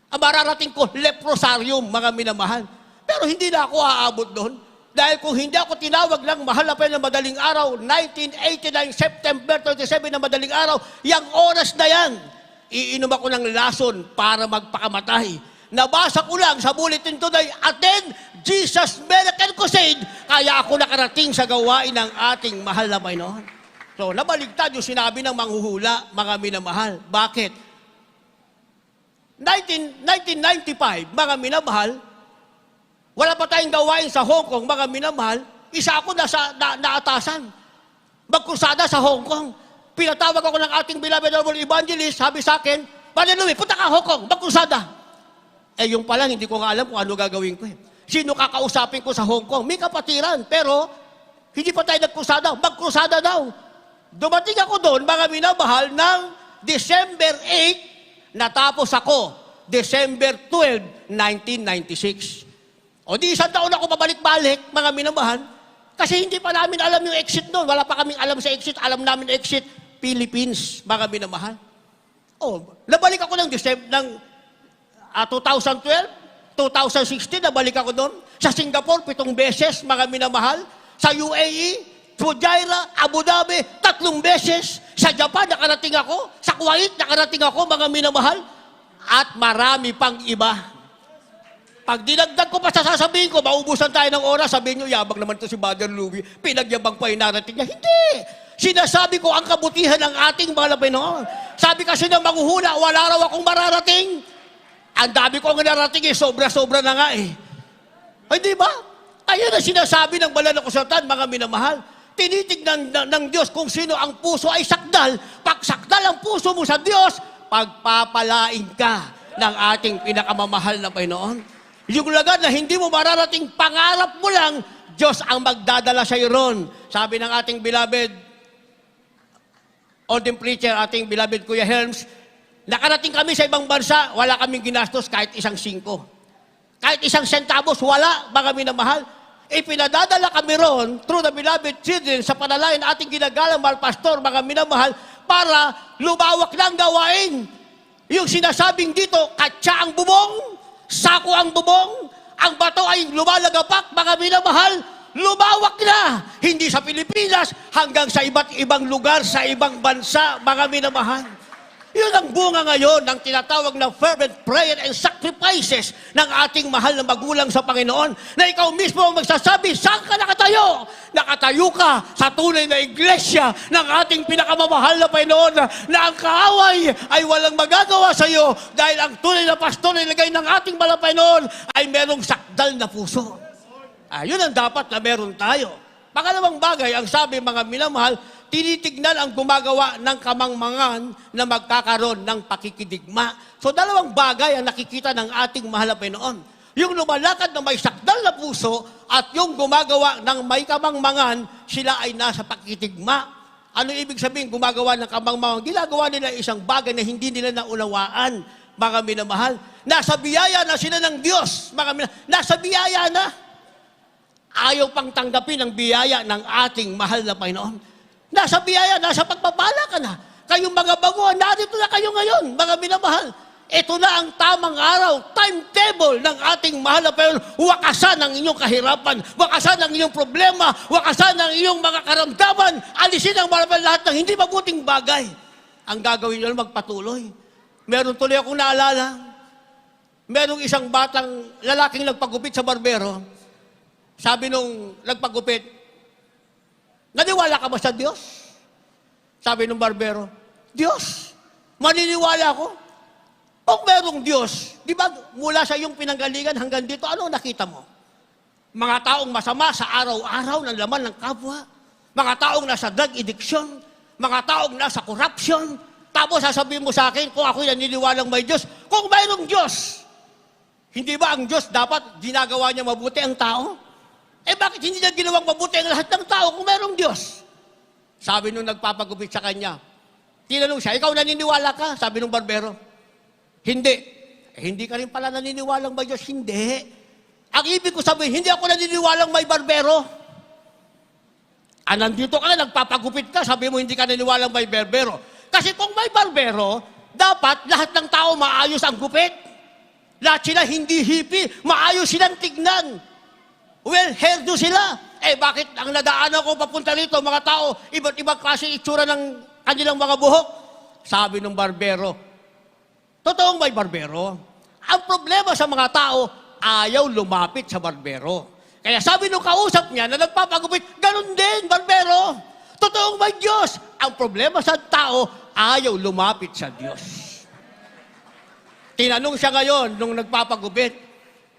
Ang mararating ko, leprosarium, mga minamahal. Pero hindi na ako aabot doon. Dahil kung hindi ako tinawag ng mahal na pa ng madaling araw, 1989, September 27 na madaling araw, yung oras na yan, iinom ako ng lason para magpakamatay. Nabasa ko lang sa bulletin today, attend Jesus Miracle Crusade, kaya ako nakarating sa gawain ng ating mahal na Panginoon. So, nabaligtad yung sinabi ng manghuhula, mga minamahal. Bakit? 1995, mga minamahal, wala pa tayong gawain sa Hong Kong, mga minamahal, isa ako naatasan. Magkrusada sa Hong Kong. Pinatawag ako ng ating beloved honorable evangelist, sabi sa akin, Brother Louie, punta ka Hong Kong, magkrusada. Yung palang, hindi ko nga alam kung ano gagawin ko. Sino kakausapin ko sa Hong Kong? May kapatiran, pero hindi pa tayo nagkrusada, magkrusada daw. Dumating ako doon, mga minamahal, ng December 8, natapos ako, December 12, 1996. O di isang taon ako pabalik-balik, mga minamahal, kasi hindi pa namin alam yung exit doon. Wala pa kaming alam sa exit. Alam namin exit, Philippines, mga minamahal. Nabalik ako ng 2012, 2016, nabalik ako doon. Sa Singapore, 7 beses, mga minamahal. Sa UAE, Fujairah, Abu Dhabi, 3 beses. Sa Japan, nakarating ako. Sa Kuwait, nakarating ako, mga minamahal. At marami pang iba. Pag dinagdag ko pa sa sasabihin ko, maubusan tayo ng oras, sabihin nyo, yabang naman to si Brother Louie, pinagyabang pa yung narating niya. Hindi! Sinasabi ko ang kabutihan ng ating mga Panginoon. Sabi kasi ng manghuhula, wala raw akong mararating. Ang dami ko ang narating sobra-sobra na nga Ay, di ba? Ayun ang sinasabi ng banal na kasulatan, mga minamahal. Tinitignan ng Diyos kung sino ang puso ay sakdal. Pag sakdal ang puso mo sa Diyos, pagpapalain ka ng ating pinakamamahal na Panginoon. Yung lagad na hindi mo mararating, pangarap mo lang, Diyos ang magdadala sa iyo ron. Sabi ng ating beloved ordained preacher, ating beloved Kuya Helms, nakarating kami sa ibang bansa, wala kaming ginastos kahit 1 singko. Kahit 1 centavos, wala, mga minamahal. Pinadadala kami ron, through the beloved children, sa panalangin ating ginagalang mahal pastor, mga minamahal, para lumawak ng gawain. Yung sinasabing dito, katsa ang bubong, sako ang bubong, ang bato ay lumalagapak, mga minamahal, lumawak na. Hindi sa Pilipinas, hanggang sa iba't ibang lugar, sa ibang bansa, mga minamahal. Yun ang bunga ngayon ng tinatawag na fervent prayer and sacrifices ng ating mahal na magulang sa Panginoon, na ikaw mismo ang magsasabi, saan ka nakatayo? Nakatayo ka sa tunay na iglesia ng ating pinakamamahal na Panginoon, na ang kaaway ay walang magagawa sa iyo dahil ang tunay na pastor na ilagay ng ating mahal na Panginoon ay merong sakdal na puso. Yun ang dapat na meron tayo. Pangalawang bagay, ang sabi mga minamahal, tinitignan ang gumagawa ng kamangmangan na magkakaroon ng pakikidigma. So, 2 bagay ang nakikita ng ating mahal na Panginoon. Yung lumalakad na may sakdal na puso at yung gumagawa ng may kamangmangan, sila ay nasa pakikidigma. Ano ibig sabihin gumagawa ng kamangmangan? Ginagawa nila isang bagay na hindi nila naunawaan, mga minamahal. Nasa biyaya na sila ng Diyos, mga minamahal. Nasa biyaya na. Ayaw pang tanggapin ang biyaya ng ating mahal na Panginoon. Nasa biyaya, nasa pagpapala ka na. Kayong mga baguhan, narito na kayo ngayon, mga minamahal. Ito na ang tamang araw, timetable ng ating mahal na Panginoon. Wakasan ang inyong kahirapan, wakasan ang inyong problema, wakasan ang inyong mga karamdaman, alisin ang lahat ng hindi mabuting bagay. Ang gagawin nyo, magpatuloy. Meron tuloy akong naalala, merong isang batang lalaking nagpagupit sa barbero. Sabi nung nagpagupit, naniwala ka ba sa Diyos? Sabi nung barbero, Diyos, maniniwala ako. Kung merong Diyos, di ba mula sa iyong pinanggalingan hanggang dito, ano nakita mo? Mga taong masama sa araw-araw ng laman ng kapwa, mga taong nasa drug addiction, mga taong nasa corruption, tapos sasabihin mo sa akin, kung ako'y naniniwalang may Diyos, kung mayroong Diyos, hindi ba ang Diyos dapat ginagawa niya mabuti ang tao? Bakit hindi niya ginawang mabuti ang lahat ng tao kung merong Diyos? Sabi nung nagpapagupit sa kanya, tinanong siya, ikaw naniniwala ka? Sabi nung barbero, hindi. Hindi ka rin pala naniniwalang may Diyos? Hindi. Ang ibig ko sabihin, hindi ako naniniwalang may barbero. Nandito ka, nagpapagupit ka, sabi mo hindi ka naniniwalang may barbero. Kasi kung may barbero, dapat lahat ng tao maayos ang gupit. Lahat sila hindi hippie, maayos silang tignan. Well, hairdo sila. Bakit ang nadaanan ko papunta rito, mga tao, iba't ibang klase itsura ng kanilang mga buhok? Sabi ng barbero, totoong may barbero. Ang problema sa mga tao, ayaw lumapit sa barbero. Kaya sabi nung kausap niya na nagpapagupit, ganun din, barbero. Totoong may Diyos. Ang problema sa tao, ayaw lumapit sa Diyos. Tinanong siya ngayon nung nagpapagupit,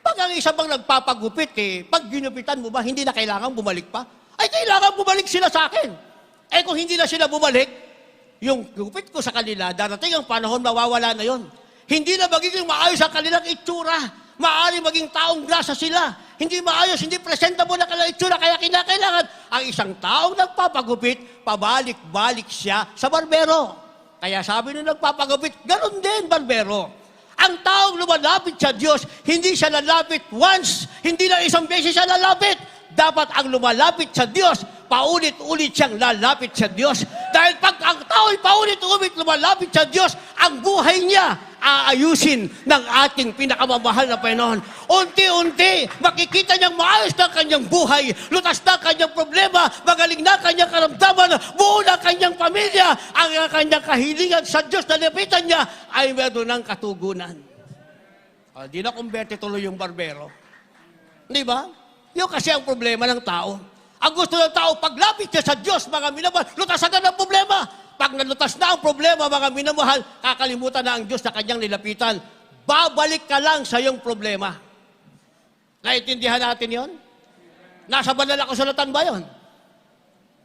pag ang isa bang nagpapagupit, pag ginupitan mo ba, hindi na kailangan bumalik pa? Ay, kailangan bumalik sila sa akin. Kung hindi na sila bumalik, yung gupit ko sa kanila, darating ang panahon, mawawala na yon. Hindi na magiging maayos ang kanilang itsura. Maaari maging taong grasa sila. Hindi maayos, hindi presentable na kanilang itsura. Kaya kinakailangan ang isang taong nagpapagupit, pabalik-balik siya sa barbero. Kaya sabi nung nagpapagupit, ganun din, barbero. Ang taong lumalapit sa Diyos, hindi siya lalapit once, hindi na isang beses siya lalapit. Dapat ang lumalapit sa Diyos, paulit-ulit siyang lalapit sa Diyos. Dahil pag ang tao'y paulit-ulit lumalapit sa Diyos, ang buhay niya aayusin ng ating pinakamamahal na Panginoon. Unti-unti, makikita niyang maayos na kanyang buhay, lutas na kanyang problema, magaling na kanyang karamdaman, buo na kanyang pamilya, ang kanyang kahilingan sa Diyos na lapitan niya ay meron ng katugunan. Di na kumberte tuloy yung barbero. Di ba? Yun kasi ang problema ng tao. Ang gusto ng tao, paglapit niya sa Diyos, mga minamahal, lutas agad ang problema. Pag nalutas na ang problema, mga minamahal, kakalimutan na ang Diyos na kanyang nilapitan. Babalik ka lang sa iyong problema. Naintindihan natin yon? Nasa banal na kasulatan ba yon?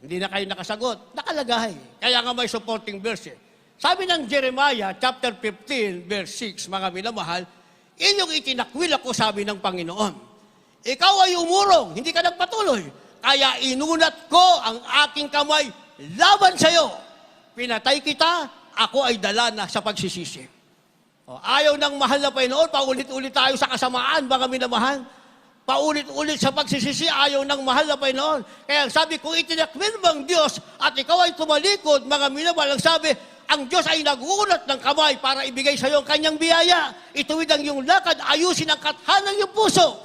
Hindi na kayo nakasagot. Nakalagay. Kaya nga may supporting verse. Sabi ng Jeremiah, chapter 15, verse 6, mga minamahal, inyong itinakwil ako, sabi ng Panginoon. Ikaw ay umurong, hindi ka nagpatuloy. Kaya inunat ko ang aking kamay laban sa iyo. Pinatay kita, ako ay dala na sa pagsisisi. Ayaw ng mahal na Panginoon, paulit-ulit tayo sa kasamaan, mga minamahal. Paulit-ulit sa pagsisisi, ayaw ng mahal na Panginoon. Kaya sabi, kung itinakwil mo ang Diyos at ikaw ay tumalikod, mga minamahal, ang sabi, ang Diyos ay naguunat ng kamay para ibigay sa iyo ang kanyang biyaya. Ituwid ang iyong lakad, ayusin ang kathan ng iyong puso.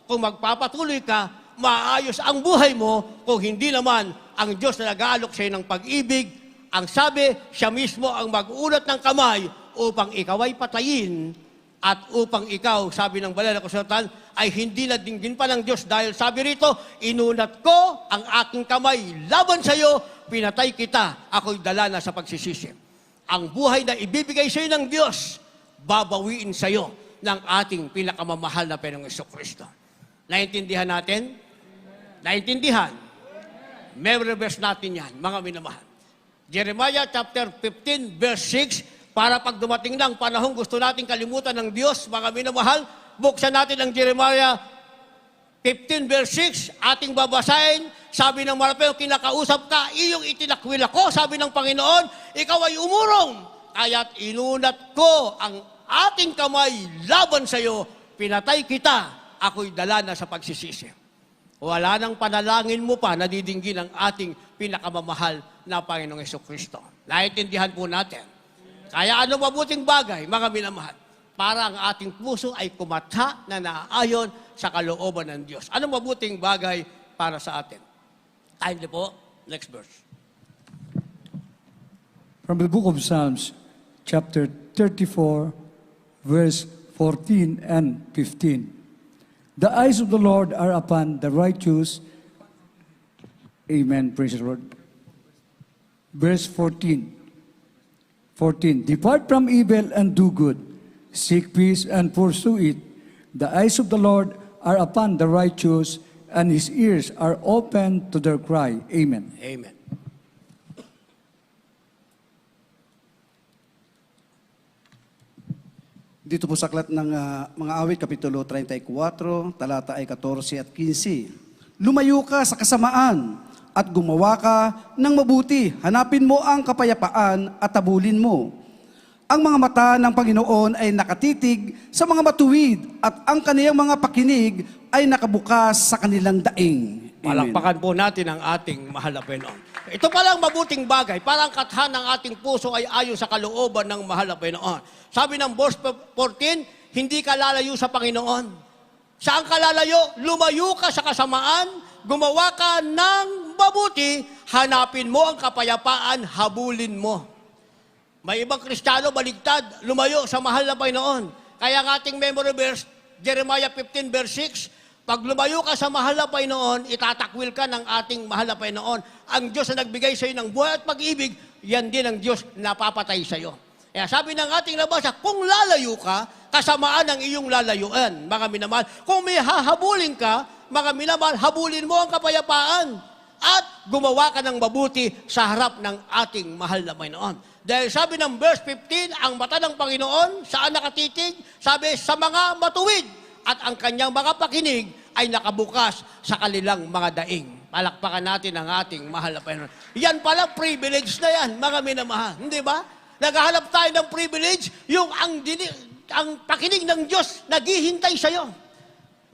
Kung magpapatuloy ka, maayos ang buhay mo. Kung hindi naman, ang Diyos na nag-aalok sa iyo ng pag-ibig, ang sabi, siya mismo ang mag-uunat ng kamay upang ikaw ay patayin at upang ikaw, sabi ng banal na kasulatan, ay hindi na dinggin pa ng Diyos dahil sabi rito, inunat ko ang aking kamay laban sa iyo, pinatay kita, ako'y dala na sa pagsisisi. Ang buhay na ibibigay sa iyo ng Diyos, babawiin sa iyo ng ating pinakamamahal na Panginoong Jesucristo. Naintindihan natin? Naintindihan? Memory-verse natin yan, mga minamahal. Jeremiah chapter 15, verse 6, para pag dumating ng panahon gusto nating kalimutan ng Diyos, mga minamahal, buksan natin ang Jeremiah 15, verse 6, ating babasahin, sabi ng Marapeo, kinakausap ka, iyong itinakwil ako, sabi ng Panginoon, ikaw ay umurong, kaya't inunat ko ang aking kamay laban sa iyo, pinatay kita, ako'y dala na sa pagsisisi. Wala nang panalangin mo pa, nadidinggin ang ating pinakamamahal na Panginoong Jesucristo. Naintindihan po natin. Kaya ano mabuting bagay, mga minamahal, para ang ating puso ay kumatha na naaayon sa kalooban ng Diyos. Ano mabuting bagay para sa atin? Kindly po, next verse. From the book of Psalms, chapter 34, verse 14 and 15. The eyes of the Lord are upon the righteous. Amen. Praise the Lord. Verse 14. Depart from evil and do good. Seek peace and pursue it. The eyes of the Lord are upon the righteous, and his ears are open to their cry. Amen. Amen. Dito po sa aklat ng mga awit, Kapitulo 34, talata ay 14 at 15. lumayo ka sa kasamaan at gumawa ka ng mabuti. Hanapin mo ang kapayapaan at habulin mo. Ang mga mata ng Panginoon ay nakatitig sa mga matuwid at ang kaniyang mga pakinig ay nakabukas sa kanilang daing. Amen. Palakpakan po natin ang ating mahal na Panginoon. Ito palang mabuting bagay, parang kathan ng ating puso ay ayon sa kalooban ng mahal na Panginoon. Sabi ng verse 14, hindi ka lalayo sa Panginoon. Saan ka lalayo? Lumayo ka sa kasamaan, gumawa ka ng mabuti, hanapin mo ang kapayapaan, habulin mo. May ibang Kristiyano baligtad, lumayo sa mahal na Panginoon. Kaya ang ating memory verse, Jeremiah 15 verse 6, pag lumayo ka sa mahal na Panginoon, itatakwil ka ng ating mahal na Panginoon. Ang Diyos na nagbigay sa iyo ng buhay at pag-ibig, yan din ang Diyos na papatay sa iyo. Kaya sabi ng ating nabasa, kung lalayo ka, kasamaan ang iyong lalayuan, mga minamahal. Kung may hahabulin ka, mga minamahal, habulin mo ang kapayapaan at gumawa ka ng mabuti sa harap ng ating mahal na Panginoon. Dahil sabi ng verse 15, ang mata ng Panginoon, saan nakatitig? Sabi, sa mga matuwid at ang kanyang mga pakinig ay nakabukas sa kanilang mga daing. Palakpakan natin ang ating mahal na Panginoon. Yan pala, privilege na yan, mga minamahal. Hindi ba? Naghahanap tayo ng privilege, yung ang pakinig ng Diyos, naghihintay sa'yo.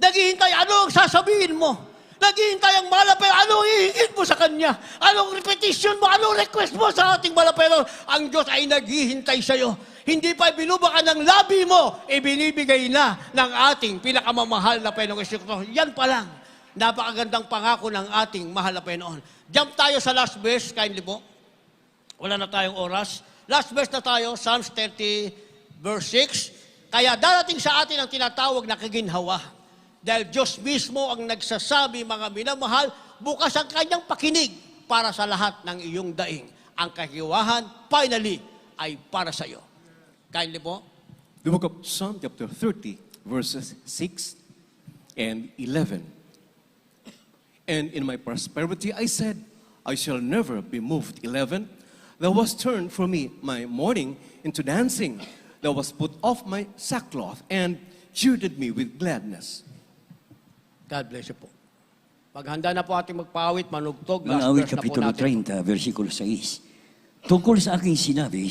Naghihintay, ano ang sasabihin mo? Naghihintay ang mahal na Panginoon, anong hihingin mo sa Kanya? Anong repetition mo? Anong request mo sa ating mahal na Panginoon? Ang Diyos ay naghihintay sa'yo. Hindi pa binubakan ng labi mo, ibinibigay na ng ating pinakamamahal na Panginoong Kristo. Yan pa lang, napakagandang pangako ng ating mahal na Panginoon. Jump tayo sa last verse, kindly po. Wala na tayong oras. Last verse na tayo, Psalms 30, verse 6. Kaya darating sa atin ang tinatawag na kaginhawa. Dahil Diyos mismo ang nagsasabi, mga minamahal, bukas ang kanyang pakinig para sa lahat ng iyong daing. Ang kahiwahan, finally, ay para sa iyo. Kindly po. The book of Psalm chapter 30, verses 6 and 11. And in my prosperity I said, I shall never be moved. 11. Thou hast turned for me my mourning into dancing. Thou hast put off my sackcloth and girded me with gladness. God bless you po. Maghanda na po ating magpawit, manugtog. Mga Last awit verse na po kapitulo natin. 30, versikulo 6. Tungkol sa aking sinabi,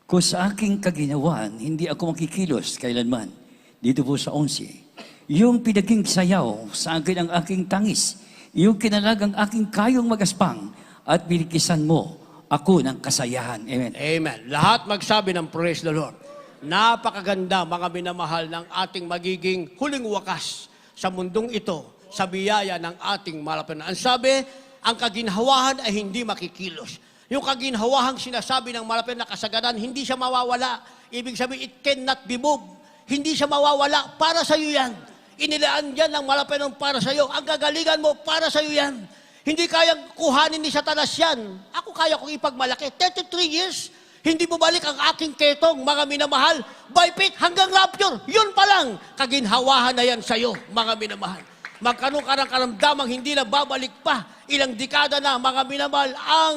kung sa aking kaginawaan, hindi ako makikilos kailanman. Dito po sa 11. Yung pinaging sayaw sa akin ang aking tangis, yung kinalagang aking kayong magaspang, at binikisan mo ako ng kasayahan. Amen. Amen. Lahat magsabi ng praise the Lord. Napakaganda, mga minamahal, ng ating magiging huling wakas sa mundong ito, sa biyaya ng ating malapan. Ang sabi, ang kaginhawahan ay hindi makikilos. Yung kaginhawahang sinasabi ng malapan na kasaganan, hindi siya mawawala. Ibig sabihin, it cannot be moved. Hindi siya mawawala. Para sa iyo yan. Inilaan yan ng malapan para sa iyo. Ang gagalingan mo, para sa iyo yan. Hindi kayang kuhanin ni Satanas yan. Ako kaya kong ipagmalaki. 33 years, hindi bumalik ang aking ketong, mga minamahal. By faith hanggang rapture. Yun pa lang, kaginhawahan na yan sa'yo, mga minamahal. Magkaroon ka ng karamdamang hindi na babalik pa. Ilang dekada na, mga minamahal, ang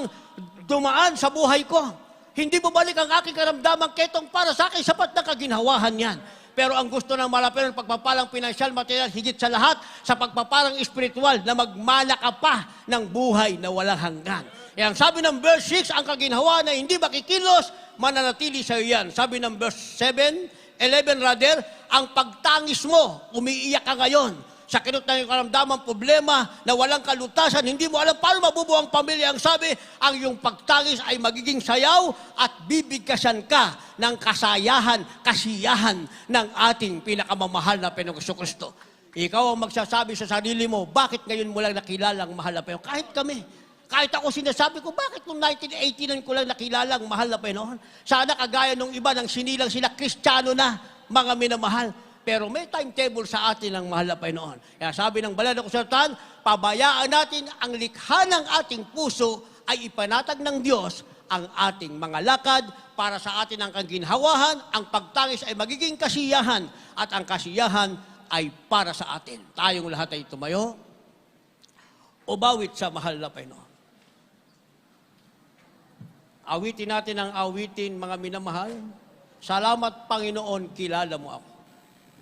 dumaan sa buhay ko. Hindi bumalik ang aking karamdamang ketong para sa akin, sapat na kaginhawahan yan. Pero ang gusto ng malapitan, pagpapalang pinansyal, material, higit sa lahat, sa pagpapalang espiritual, na magmana ka pa ng buhay na walang hanggan. E ang sabi ng verse 6, ang kaginhawa na hindi makikilos, mananatili sa iyo yan. Sabi ng verse 7, 11 rather, ang pagtangis mo, umiiyak ka ngayon. Sa kinot ng karamdaman, problema na walang kalutasan, hindi mo alam paano mabubuo ang pamilya. Ang sabi, ang iyong pagtangis ay magiging sayaw at bibigkasan ka ng kasayahan, kasiyahan ng ating pinakamamahal na Panginoong Kristo. Ikaw ang magsasabi sa sarili mo, bakit ngayon mo lang nakilala ang mahal na Panginoon? Kahit kami. Kahit ako sinasabi ko, bakit noong 1989 ko lang nakilala ang mahal na Panginoon? Sana kagaya nung iba nang sinilang sila, Kristiyano na, mga minamahal. Pero may timetable sa atin ang mahal na Panginoon. Kaya sabi ng Banal na Kasulatan, pabayaan natin ang likha ng ating puso ay ipanatag ng Diyos ang ating mga lakad para sa atin ang kaginhawahan, ang pagtangis ay magiging kasiyahan at ang kasiyahan ay para sa atin. Tayong lahat ay tumayo o bawit sa mahal na Panginoon. Awitin natin ang awitin, mga minamahal. Salamat, Panginoon, kilala mo ako.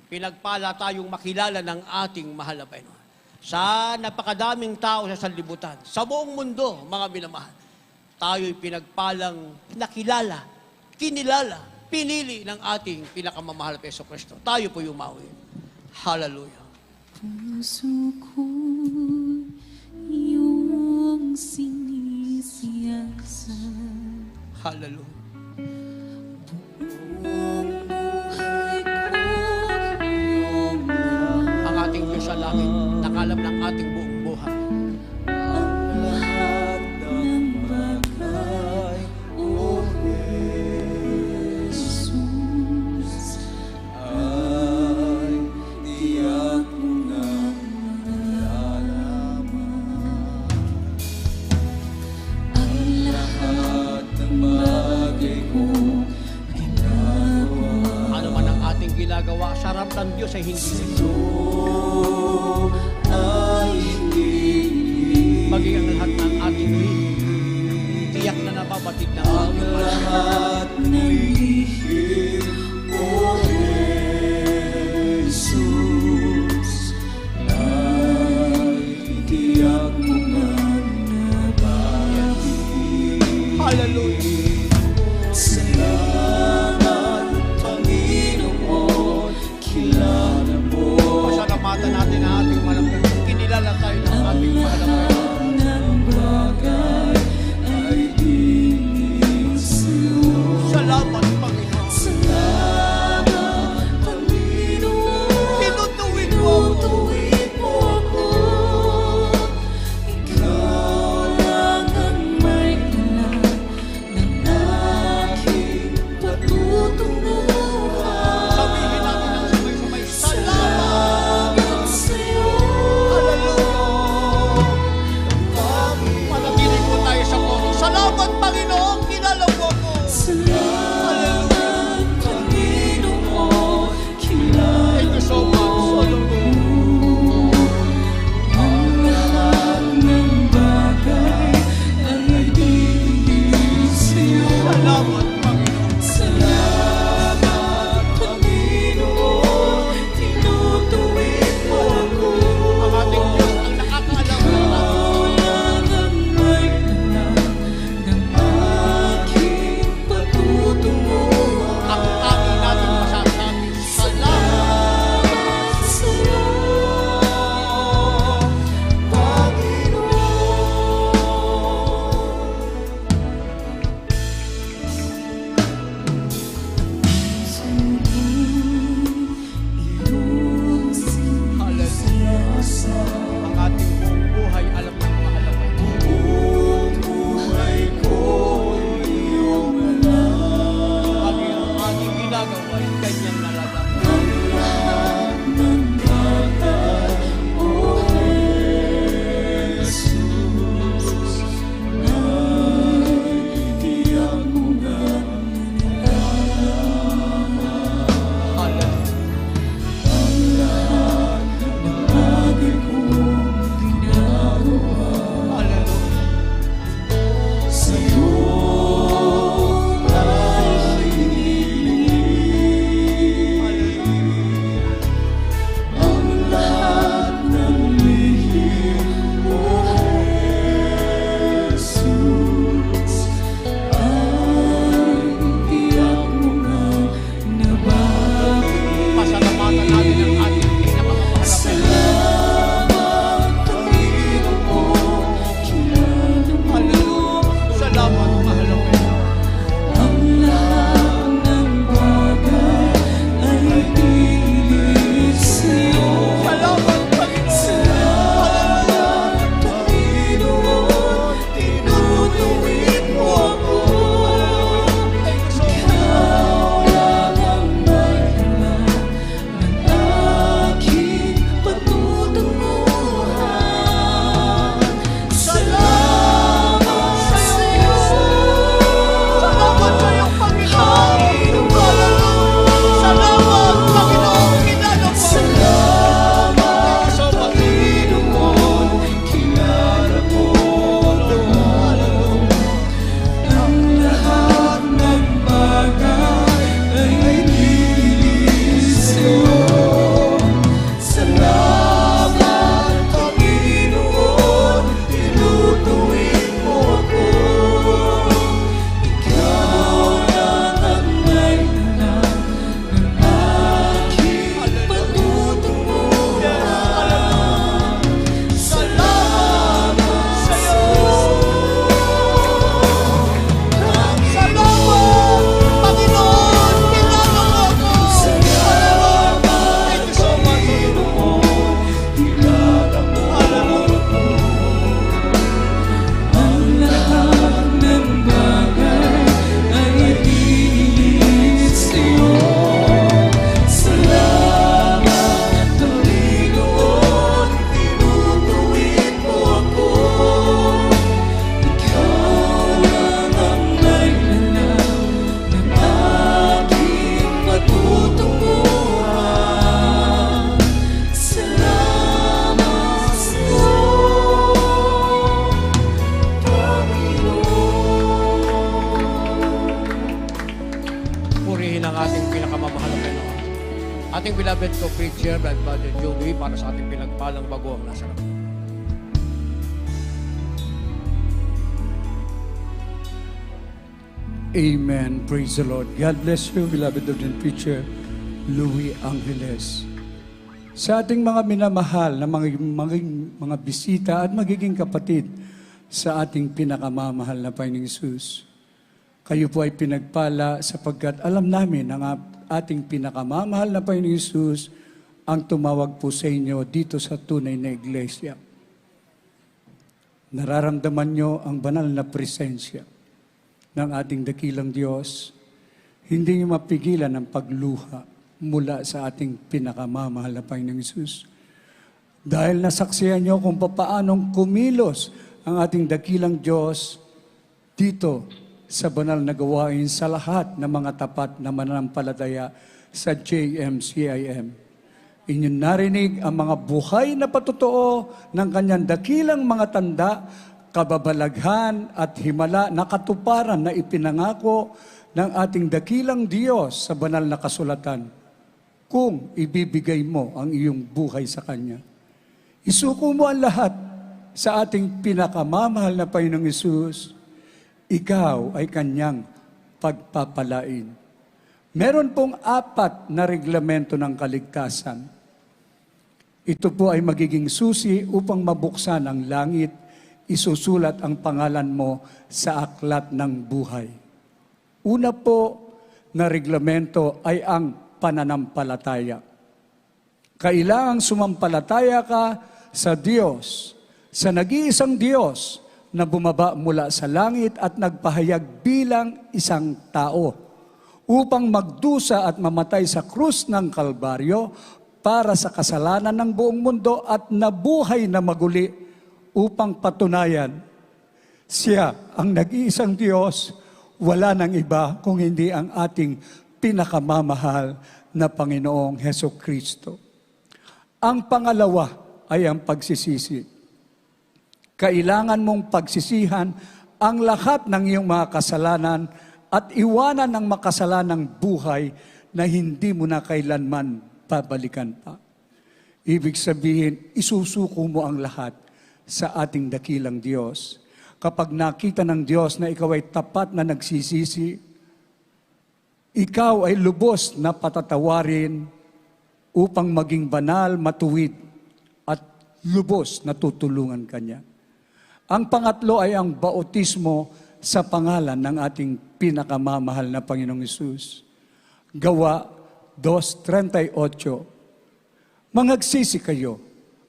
Pinagpala tayong makilala ng ating mahal na Panginoon. sa napakadaming tao sa sanlibutan, sa buong mundo, mga minamahal, tayo'y pinagpalang nakilala, kinilala, pinili ng ating pinakamamahal na Jesucristo. Tayo po yumawi. Hallelujah. Puso ko iyong sinisiyasa. Hallelujah. Buong buhay ko iyong Ang ating Diyos sa langit, nakalam ng ating buong buhay. lahat ng bagay, O Jesus, ay tiyak mo nang nalalaman. Ang lahat ng bagay ko ginagawa. Ano man ang ating ginagawa, sa harap ng Diyos ay hindi nito. Maging ang lahat ng ating lihim, tiyak na nababatid ng ating Lahat ng lihim, O Jesus, ay tiyak mo ngang nabati. Hallelujah. Salamat, Panginoon, kilala mo Pasalamatan natin ang ating manamdan. Kinilala tayo ng ating mahalaga. ng bagay ay dinig sa'yo. Salamat, Panginoon. ating beloved co-preacher, Brad Brother Joey, para sa ating pinagpalang baguang nasa labas. Amen. Praise the Lord. God bless you, beloved of the preacher, Louis Angeles. Sa ating mga minamahal na mga bisita at magiging kapatid sa ating pinakamamahal na Panginoong Hesus, kayo po ay pinagpala sapagkat alam namin ang ating pinakamamahal na Panginoong Hesus ang tumawag po sa inyo dito sa tunay na iglesia. Nararamdaman nyo ang banal na presensya ng ating dakilang Diyos. Hindi nyo mapigilan ang pagluha mula sa ating pinakamamahal na Panginoong Hesus. Dahil nasaksihan nyo kung paanong kumilos ang ating dakilang Diyos dito sa banal na gawain sa lahat ng mga tapat na mananampalataya sa JMCIM. Inyong narinig ang mga buhay na patotoo ng kanyang dakilang mga tanda, kababalaghan at himala na katuparan na ipinangako ng ating dakilang Diyos sa banal na kasulatan kung ibibigay mo ang iyong buhay sa Kanya. Isuko mo ang lahat sa ating pinakamamahal na Panginoong Hesus. Ikaw ay Kanyang pagpapalain. Meron pong 4 na reglamento ng kaligtasan. Ito po ay magiging susi upang mabuksan ang langit, isusulat ang pangalan mo sa aklat ng buhay. Una po na reglamento ay ang pananampalataya. Kailangang sumampalataya ka sa Diyos, sa nag-iisang Diyos na bumaba mula sa langit at nagpahayag bilang isang tao upang magdusa at mamatay sa krus ng Kalbaryo para sa kasalanan ng buong mundo at nabuhay na maguli upang patunayan, siya ang nag-iisang Diyos, wala nang iba kung hindi ang ating pinakamamahal na Panginoong Hesukristo. Ang pangalawa ay ang pagsisisi. Kailangan mong pagsisihan ang lahat ng iyong mga kasalanan at iwanan ang makasalanang buhay na hindi mo na kailanman babalikan pa. Ibig sabihin, isusuko mo ang lahat sa ating dakilang Diyos. Kapag nakita ng Diyos na ikaw ay tapat na nagsisisi, ikaw ay lubos na patatawarin upang maging banal, matuwid, at lubos na tutulungan Kanya. Ang pangatlo ay ang bautismo sa pangalan ng ating pinakamamahal na Panginoong Hesus. Gawa 2:38. Mangagsisi kayo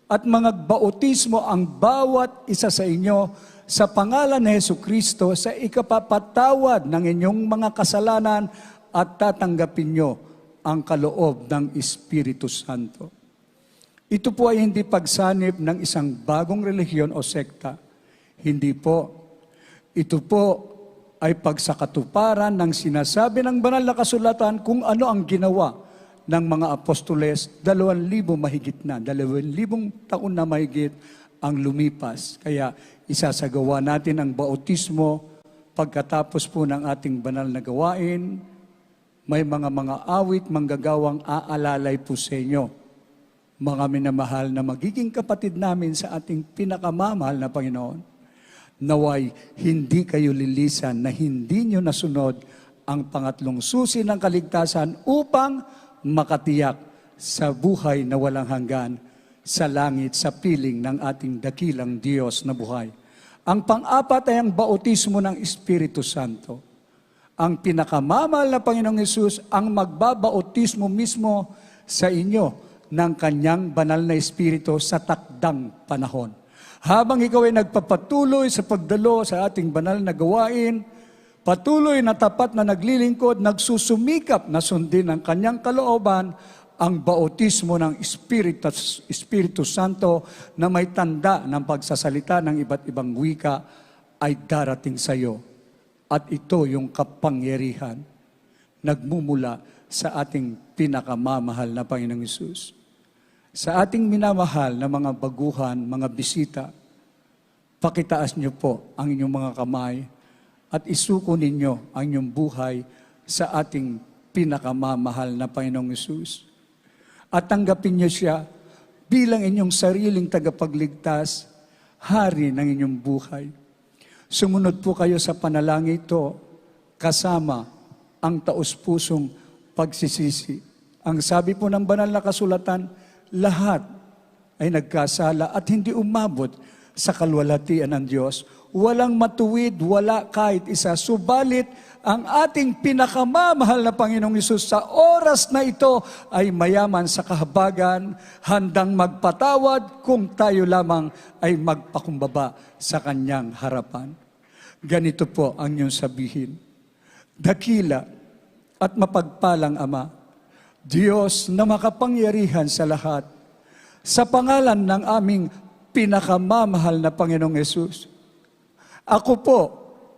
at mangagbautismo ang bawat isa sa inyo sa pangalan ni Hesukristo sa ikapapatawad ng inyong mga kasalanan at tatanggapin nyo ang kaloob ng Espiritu Santo. Ito po ay hindi pagsanib ng isang bagong relihiyon o sekta. Hindi po. Ito po ay pagsakatuparan ng sinasabi ng banal na kasulatan kung ano ang ginawa ng mga apostoles, 2,000 mahigit na, 2,000 taon na mahigit ang lumipas. Kaya isasagawa natin ang bautismo pagkatapos po ng ating banal na gawain. May mga awit, manggagawang aalalay po sa inyo. Mga minamahal na magiging kapatid namin sa ating pinakamamahal na Panginoon. Naway hindi kayo lilisan na hindi nyo nasunod ang pangatlong susi ng kaligtasan upang makatiyak sa buhay na walang hanggan sa langit sa piling ng ating dakilang Diyos na buhay. Ang pang-apat ay ang bautismo ng Espiritu Santo. Ang pinakamamahal na Panginoong Hesus ang magbabautismo mismo sa inyo ng Kanyang banal na Espiritu sa takdang panahon. Habang ikaw ay nagpapatuloy sa pagdalo sa ating banal na gawain, patuloy na tapat na naglilingkod, nagsusumikap na sundin ang Kanyang kalooban, ang bautismo ng Espiritu Santo na may tanda ng pagsasalita ng iba't ibang wika ay darating sa iyo. At ito yung kapangyarihan nagmumula sa ating pinakamamahal na Panginoong Hesus. Sa ating minamahal na mga baguhan, mga bisita, pakitaas niyo po ang inyong mga kamay at isuko ninyo ang inyong buhay sa ating pinakamamahal na Panginoong Hesus. at tanggapin niyo siya bilang inyong sariling tagapagligtas, hari ng inyong buhay. Sumunod po kayo sa panalangin ito kasama ang taus-pusong pagsisisi. Ang sabi po ng banal na kasulatan, lahat ay nagkasala at hindi umabot sa kalwalhatian ng Diyos. Walang matuwid, wala kahit isa. Subalit, ang ating pinakamamahal na Panginoong Hesus sa oras na ito ay mayaman sa kahabagan, handang magpatawad kung tayo lamang ay magpakumbaba sa Kanyang harapan. Ganito po ang inyong sabihin. Dakila at mapagpalang Ama, Diyos na makapangyarihan sa lahat, sa pangalan ng aming pinakamamahal na Panginoong Hesus, ako po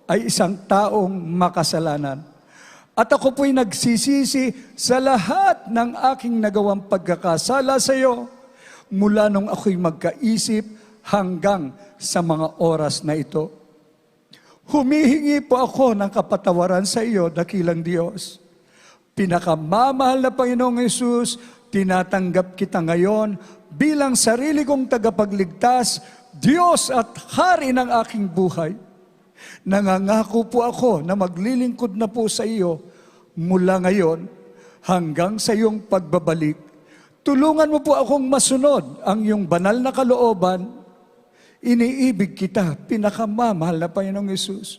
ay isang taong makasalanan. At ako po'y nagsisisi sa lahat ng aking nagawang pagkakasala sa iyo mula nung ako'y magkaisip hanggang sa mga oras na ito. Humihingi po ako ng kapatawaran sa iyo, dakilang Diyos. Pinakamamahal na Panginoong Hesus, tinatanggap kita ngayon bilang sarili kong tagapagligtas, Diyos at Hari ng aking buhay. Nangangako po ako na maglilingkod na po sa iyo mula ngayon hanggang sa iyong pagbabalik. Tulungan mo po akong masunod ang iyong banal na kalooban. Iniibig kita, pinakamamahal na Panginoong Hesus.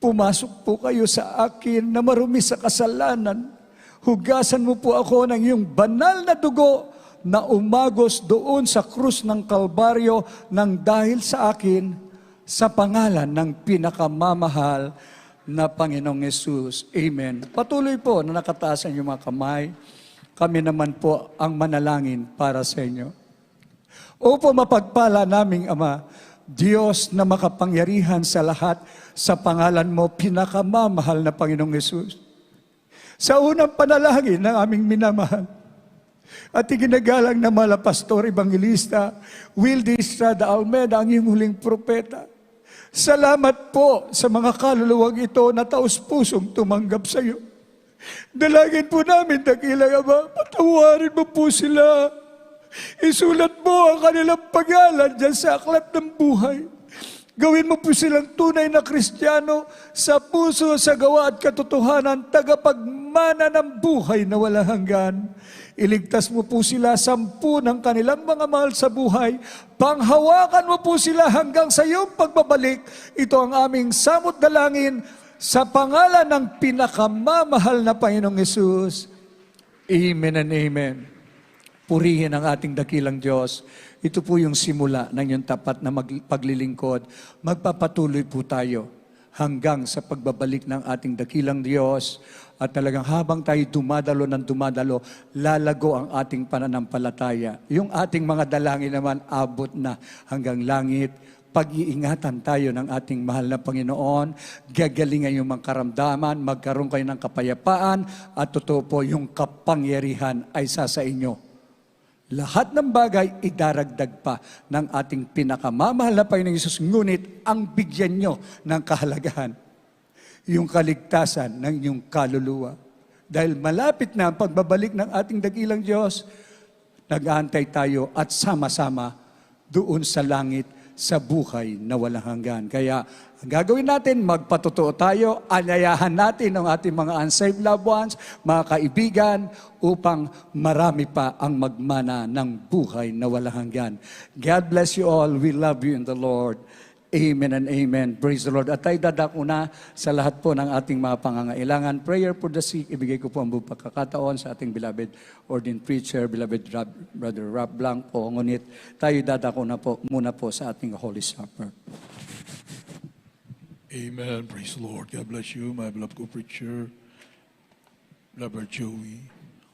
Pumasok po kayo sa akin na marumi sa kasalanan. Hugasan mo po ako ng iyong banal na dugo na umagos doon sa krus ng Kalbaryo nang dahil sa akin sa pangalan ng pinakamamahal na Panginoong Hesus. Amen. Patuloy po na nakataas ang iyong mga kamay. Kami naman po ang manalangin para sa inyo. Opo, mapagpala naming Ama, Diyos na makapangyarihan sa lahat, sa pangalan mo, pinakamamahal na Panginoong Hesus. Sa unang panalangin ng aming minamahal at iginagalang na mala Pastor Evangelista Wildy Estrada Almeida, ang iyong huling propeta. Salamat po sa mga kaluluwang ito na taus-pusong tumanggap sa iyo. Dalangin po namin, dakilang Ama, patawarin mo po sila. Isulat mo ang kanilang pangalan dyan sa aklat ng buhay. Gawin mo po silang tunay na Kristiyano sa puso, sa gawa at katotohanan, tagapagmana ng buhay na walang hanggan. Iligtas mo po sila 10 ng kanilang mga mahal sa buhay. Panghawakan mo po sila hanggang sa iyong pagbabalik. Ito ang aming samot dalangin sa pangalan ng pinakamamahal na Panginoong Hesus. Amen and amen. Purihin ang ating dakilang Diyos. Ito po yung simula ng iyong tapat na paglilingkod. Magpapatuloy po tayo hanggang sa pagbabalik ng ating dakilang Diyos. At talagang habang tayo dumadalo ng dumadalo, lalago ang ating pananampalataya. Yung ating mga dalangin naman abot na hanggang langit. Pag-iingatan tayo ng ating mahal na Panginoon, gagalingan yung mga karamdaman, magkaroon kayo ng kapayapaan, at totoo po, yung kapangyarihan ay sa inyo. Lahat ng bagay idaragdag pa ng ating pinakamamahal na Panginoong Hesus, ngunit ang bigyan nyo ng kahalagahan, yung kaligtasan ng inyong kaluluwa. Dahil malapit na ang pagbabalik ng ating dakilang Diyos, nag-aantay tayo at sama-sama doon sa langit, sa buhay na walang hanggan. Kaya, ang gagawin natin, magpatotoo tayo, anyayahan natin ang ating mga unsaved loved ones, mga kaibigan, upang marami pa ang magmana ng buhay na walang hanggan. God bless you all. We love you in the Lord. Amen and amen. Praise the Lord. At tayo dadako na sa lahat po ng ating mga pangangailangan. Prayer for the sick. Ibigay ko po ang buong pagkakataon sa ating beloved ordained preacher, beloved Brother Rob Blanco. Ngunit tayo dadako na po muna po sa ating Holy Supper. Amen. Praise the Lord. God bless you, my beloved co-preacher, Brother Joey.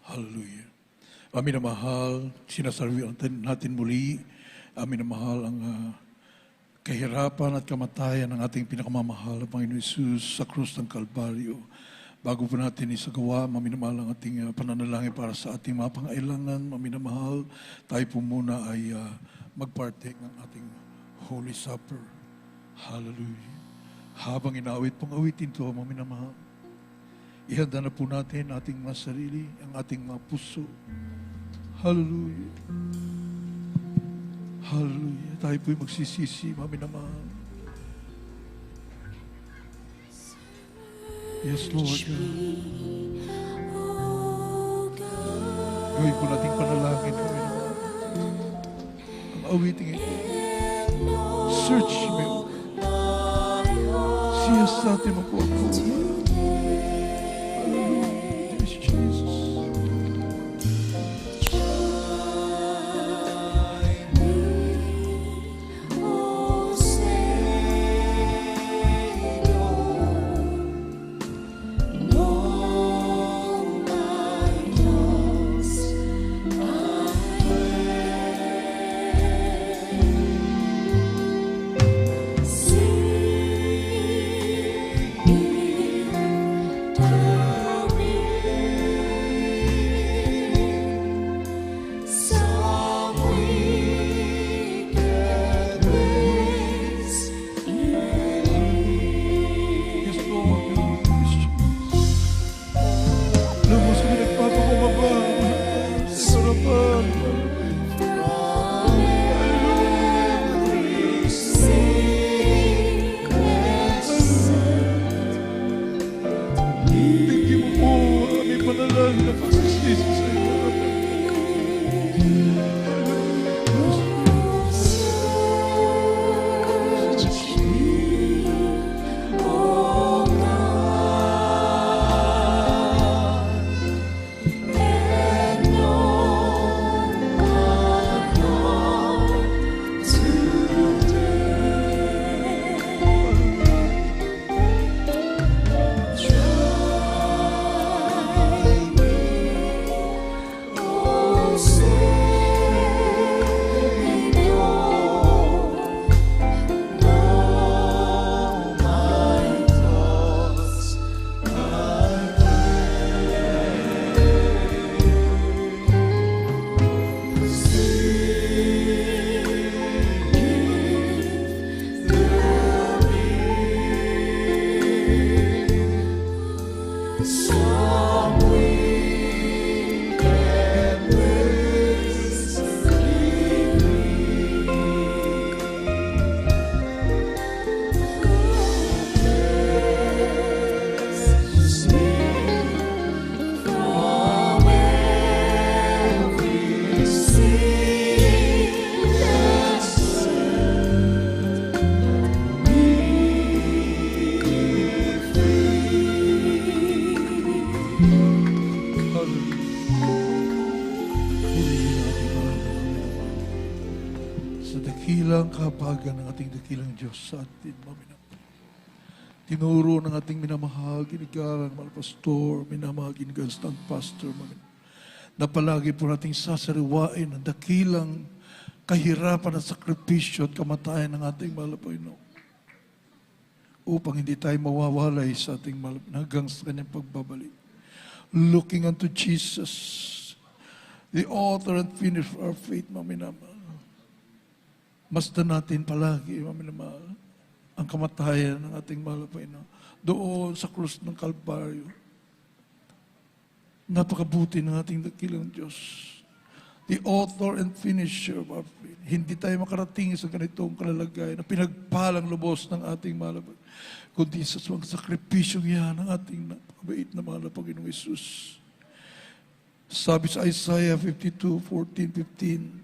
Hallelujah. Amin na mahal, sinasabi natin muli, amin na mahal ang kahirapan at kamatayan ng ating pinakamamahal na Panginoon Hesus sa krus ng Kalbaryo. Bago po natin isagawa, maminamahal ang ating pananalangin para sa ating mga pangailangan, maminamahal, tayo po muna ay magpartake ng ating Holy Supper. Hallelujah. Habang inawit pong awitin ito, maminamahal, ihanda na po natin ating mga sarili, ang ating mga puso. Hallelujah. Hallelujah. Tayo po'y magsisisi, mami naman. Yes, Lord God. Gawin po nating panalangin, mami naman. Ang awiting ito. Search me, O God. Siyasatin mo po ako. Hallelujah. Yes, Jesus. Yes, Lord God. Yes, Jesus. Lubos kami nagpapakubaba sa harapan. Tingin mo po ang aming panalangin na pagsisisi sa iyo. Sa dakilang kapagan ng ating dakilang Diyos sa atin, mami naman. Tinuro ng ating minamahal, ginigalang mga pastor, minamahal, ginigalang stand pastor, mami naman. Na palagi po nating sasariwain ang dakilang kahirapan at sakripisyo at kamatayan ng ating mahal na Panginoon. Upang hindi tayo mawawalay sa ating mahal hanggang sa kanyang pagbabalik. Looking unto Jesus, the author and finisher of our faith, mami naman. Masdan natin palagi, mami naman, ang kamatayan ng ating mahal na Panginoon doon sa krus ng Kalbaryo. Napakabuti ng ating dakilang Diyos. The author and finisher of our faith. Hindi tayo makarating sa ganitong kalalagay na pinagpalang lubos ng ating mahal na Panginoon, kundi sa mga sakripisyong yan ng ating napakabait na mahal na Panginoong Isus. Sabi sa Isaiah 52:14-15,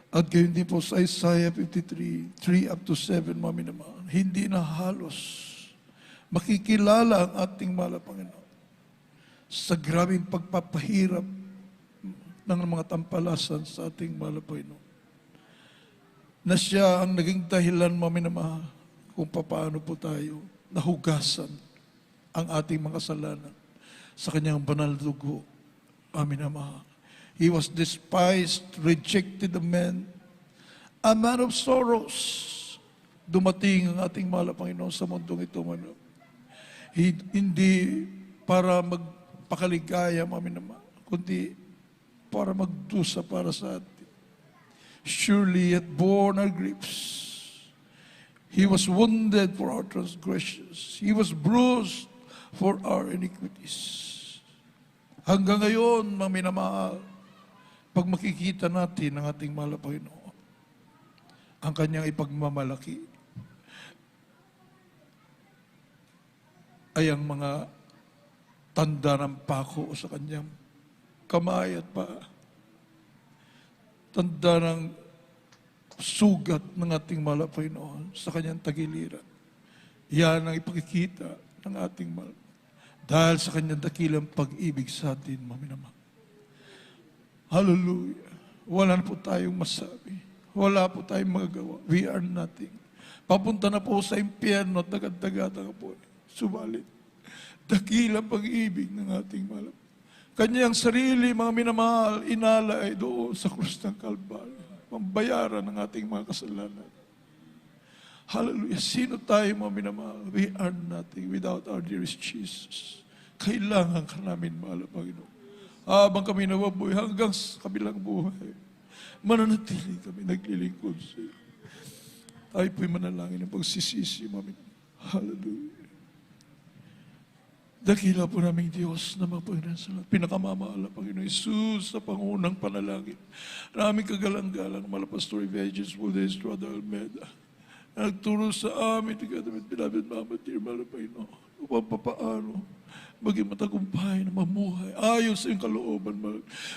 at gayon din po sa Isaiah 53:3 up to 7, mami naman, hindi na halos makikilala ang ating mahal na Panginoon sa grabing pagpapahirap ng mga tampalasan sa ating mahal na Panginoon. Na siya ang naging dahilan, mami naman, kung paano po tayo nahugasan ang ating mga kasalanan sa kanyang banal na dugo. Amin naman. He was despised, rejected of men, a man of sorrows. Dumating ang ating mahal na Panginoon sa mundong ito, hindi para magpakaligaya, mami naman, kundi para magdusa para sa atin. Surely he had borne our griefs. He was wounded for our transgressions. He was bruised for our iniquities. Hanggang ngayon, mami na mahal, pag makikita natin ang ating mahal na Panginoon, ang kanyang ipagmamalaki, ay ang mga tanda ng pako sa kanyang kamay at paa. Tanda ng sugat ng ating mahal na Panginoon sa kanyang tagiliran. Yan ang ipakikita ng ating mahal. Dahil sa kanyang dakilang pag-ibig sa atin, maminamang. Hallelujah. Wala na po tayong masabi. Wala po tayong magagawa. We are nothing. Papunta na po sa impyerno at nagadagat na po. Subalit, dakilang pag-ibig ng ating mahal. Kanyang sarili, mga minamahal, inalay doon sa krus ng Kalbaryo. Pambayaran ng ating mga kasalanan. Hallelujah. Sino tayo, mga minamahal? We are nothing without our dearest Jesus. Kailangan ka namin, mahal na Panginoon. Habang kami nawabuhay hanggang sa kabilang buhay, mananatili kami naglilingkod sa iyo. Tayo po'y manalangin ng pagsisisi, mga minamahal. Hallelujah. Dakila po naming Diyos na mapagdaran sa lahat. Pinakamamahal na Panginoon Jesus sa pangunang panalangin. Maraming kagalang-galang, mahal na Pastor Evangelist Budes, Brother Almeida. Nagturo sa amin, together with beloved Mama, dear mahal na Panginoon, upang papaano maging matagumpay na mamuhay ayon sa iyong kalooban.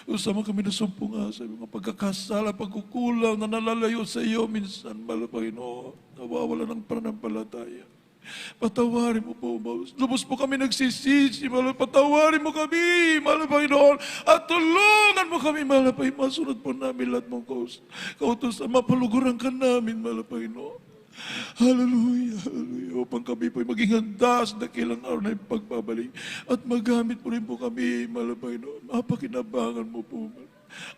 Usama kami na sumpunga sa mga pagkakasala, pagkukulang na nalalayo sa iyo minsan, mahal na Panginoon, nawawala ng pananampalataya. Patawarin mo po, lubos po kami nagsisisi, mahal, patawarin mo kami, mahal na Panginoon, at tulungan mo kami, mahal na Panginoon, masunod po namin lahat mong kautosan, mapaluguran ka namin, mahal na Panginoon. Hallelujah, hallelujah. Upang kami po maging handa sa dakilang araw na pagbabalik. At magamit po rin po kami, mahal na Panginoon. Mapakinabangan mo po,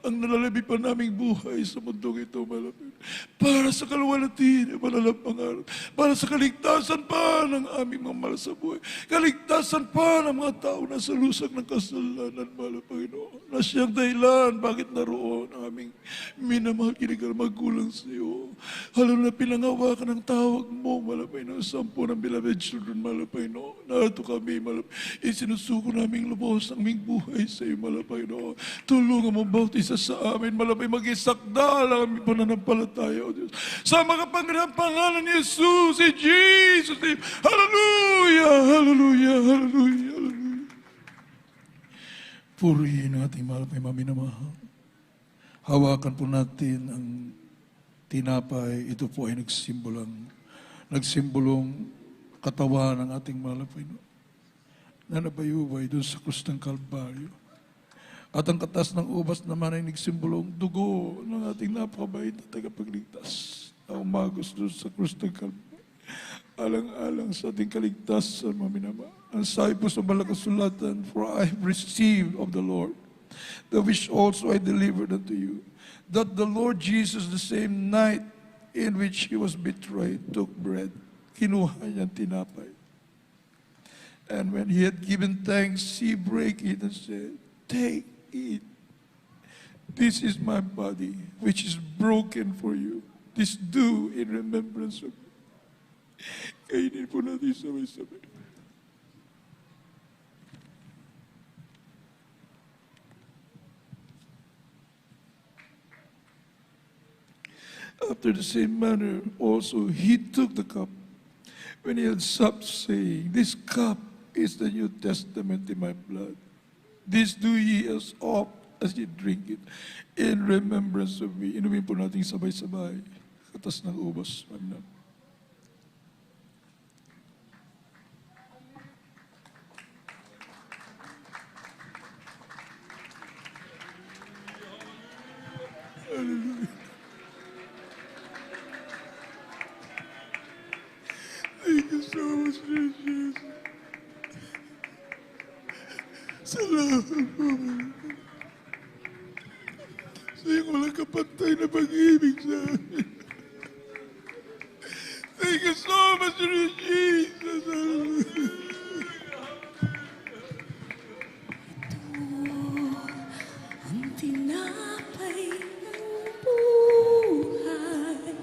ang nalalabi pa naming buhay sa mundong ito, mahal na Panginoon. Para sa kaluwalhatian, malalang pangarap. Para sa kaligtasan pa ng aming mga mahal sa buhay. Kaligtasan pa ng mga tao na sa lusag ng kasalanan, mahal na Panginoon. Na siyang dahilan, bakit naroon ang aming minamahal kinigal magulang sa iyo. Halo na pinangawakan ng tawag mo, mahal na Panginoon. Sampo ng beloved children, mahal na Panginoon. Narito kami, mahal na Panginoon. Isinusuko naming lubos ang aming buhay sa iyo, mahal na Panginoon. Tulungan mo bawat isa sa amin, mahal na Panginoon. Mag-isakdal ang aming pananampalataya, O Diyos. Sa mga pangyayang pangalan ni Jesus, in Jesus' name. Hallelujah, hallelujah, hallelujah, hallelujah. Purihin ang ating mahal na minamahal. Hawakan po natin ang tinapay. Ito po ay nagsimbolong katawan ng ating mahal na Panginoon na nabayubay doon sa krus ng Kalbaryo. At ang katas ng ubas naman ay nagsimbolong dugo ng ating napakabait na tagapagligtas na umagos doon sa krus ng Kalbaryo. Alang-alang sa ating kaligtasan, mga minamahal. Ang sabi po sa Balakasulatan, for I have received of the Lord, the which also I delivered unto you, that the Lord Jesus, the same night in which he was betrayed, took bread. Kinuha niya ang tinapay. And when he had given thanks, he brake it and said, take, eat. This is my body, which is broken for you. This do in remembrance of me. Kainin po natin sabay-sabay. After the same manner also he took the cup when he had supped, saying, this cup is the New Testament in my blood. This do ye as oft as ye drink it in remembrance of me. Inumin po natin sabay-sabay. Katas ng ubos. Amen. Thank you so much, Jesus. Salamat po. Sa iyong walang kapantay na pag-ibig sa amin. Thank you so much, Jesus. Ang tinapay ng buhay,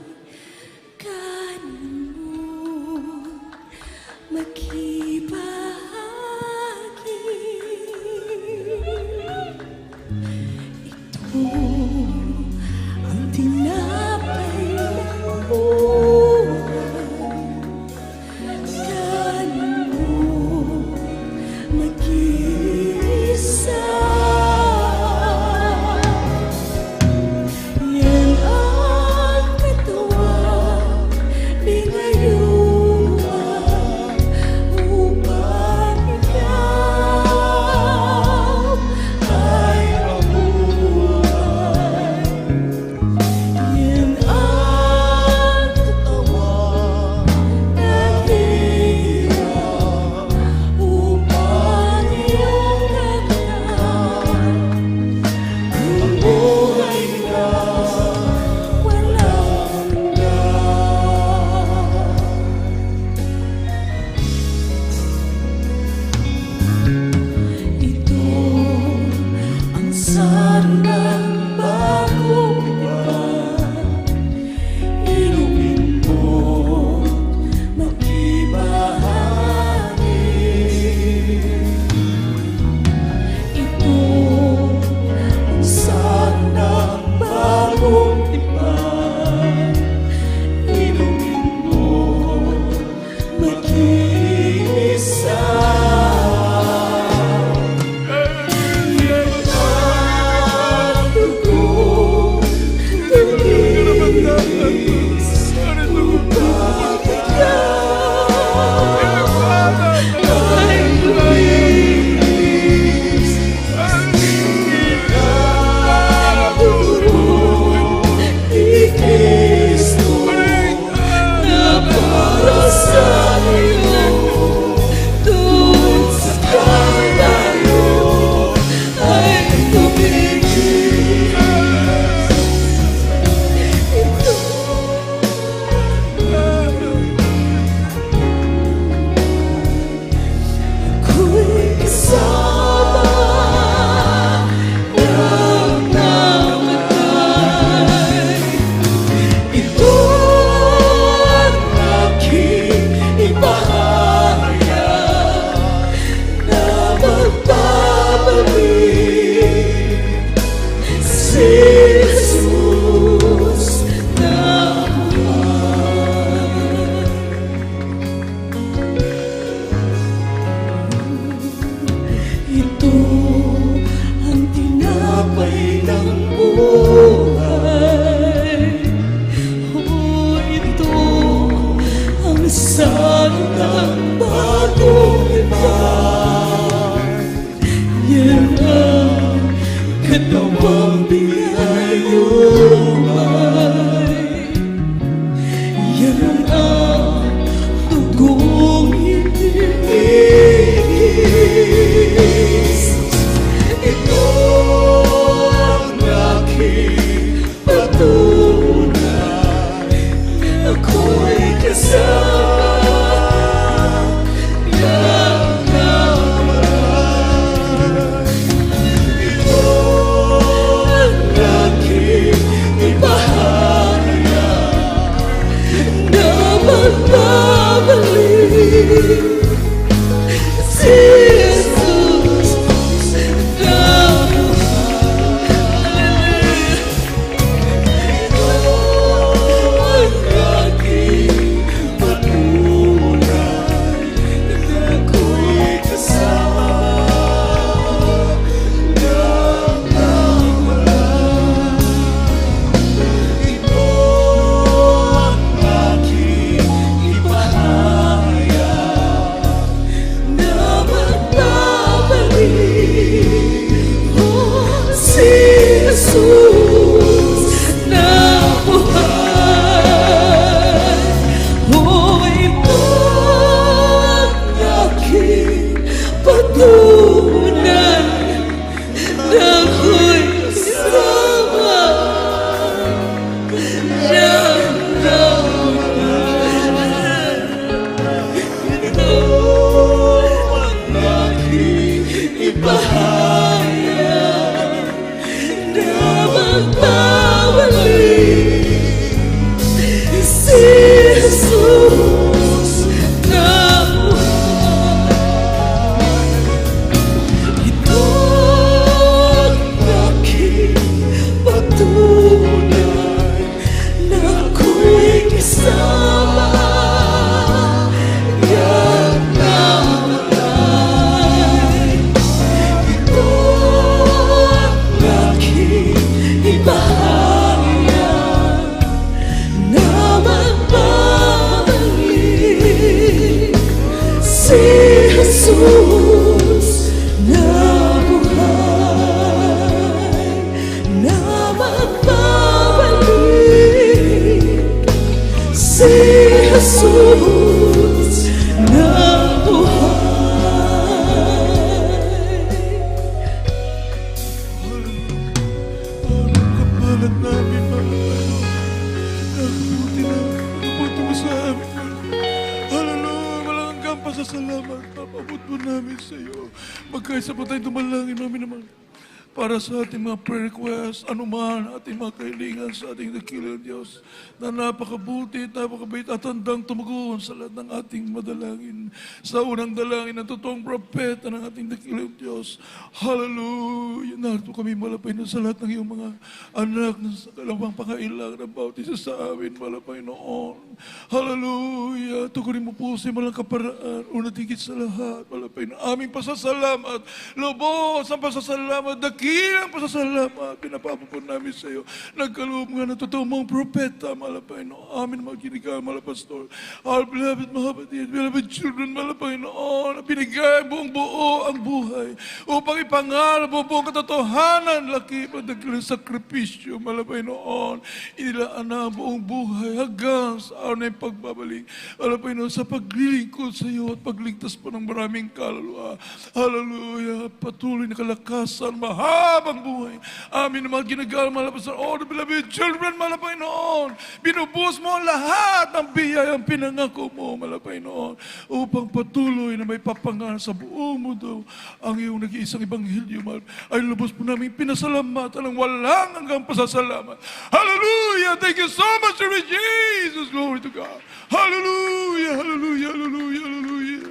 kanin mo makibahagi. Ito mag-iisa. Yan ang katawan pinayuhan upang ikaw ay mabuhay. Yan ang katawan naghihirap upang iyong mabuhay na walang ito ang sarang bagong tipan. Inumin mo, mag-ibahagi. Ito ang sarang bagong tipan. Inumin mo, mag-iisa. Ito ang tinapay ng buhay. Ito ang salitang bagong tipan. Yan ang katawang pinayuhay. Yan ang dugong iniis. Ito ang aking patunay. Ako'y kasama ng naman. Ito ang aking ipahayag na magbabalik. Si Jesus na buhay. Ito ang aking patunay na ako'y kasama ng naman. Ito ang aking ipahayag na magbabalik. Si Jesus na buhay. Ito ang aking patunay na ako'y kasama ng naman. Ito ang aking ipahayag na magbabalik. Si Jesus na buhay. Ito ang aking patunay na ako'y kasama ng naman. Magkaisa po tayong dumalangin namin naman para sa ating mga prayer requests, anuman ating mga kahilingan sa ating dakilang Diyos na napakabuti at napakabait at handang tumugon sa lahat ng ating madalangin. Sa unang dalangin ng totoong propeta ng ating dakilang Diyos. Hallelujah! Narito kami malapay na sa lahat ng iyong mga anak na sa kalawang pangailangan ng bautisa sa amin, malapay noon. Hallelujah! Tukunin mo po sa malang kaparaan, una tigit sa lahat, malapay na aming pasasalamat, lubos ang pasasalamat, dakilang pasasalamat, pinapapapon namin sa iyo. Nagkaloob nga ng totoo mong propeta, malapay noon. Amin mga kinigang, malapastor. Our beloved mga kapatid, beloved children, malapay noon. Binigay buong buo ang buhay upang ipangarap ang buong katotohanan, laki pa dakilang sakripisyo, malapay noon. Inilaan na ang buong buhay hanggang sa araw na yung pagbabalik. Malapay noon sa paglilingkod sa iyo at pagligtas po ng maraming kaluluwa. Hallelujah! Patuloy na kalakasan, mahabang buhay. Amin na mga ginagawa, malapastor. Oh, the beloved children, malapay noon. Binubus mo ang lahat ng biyayang pinangako mo, malapay noon, upang patuloy na may papangaral sa buong mundo ang iyong nag-iisang ibanghilyo, ay lubos po namin pinasalamatan ng walang hanggang pasasalamat. Hallelujah! Thank you so much, Lord Jesus! Glory to God! Hallelujah! Hallelujah! Hallelujah! Hallelujah!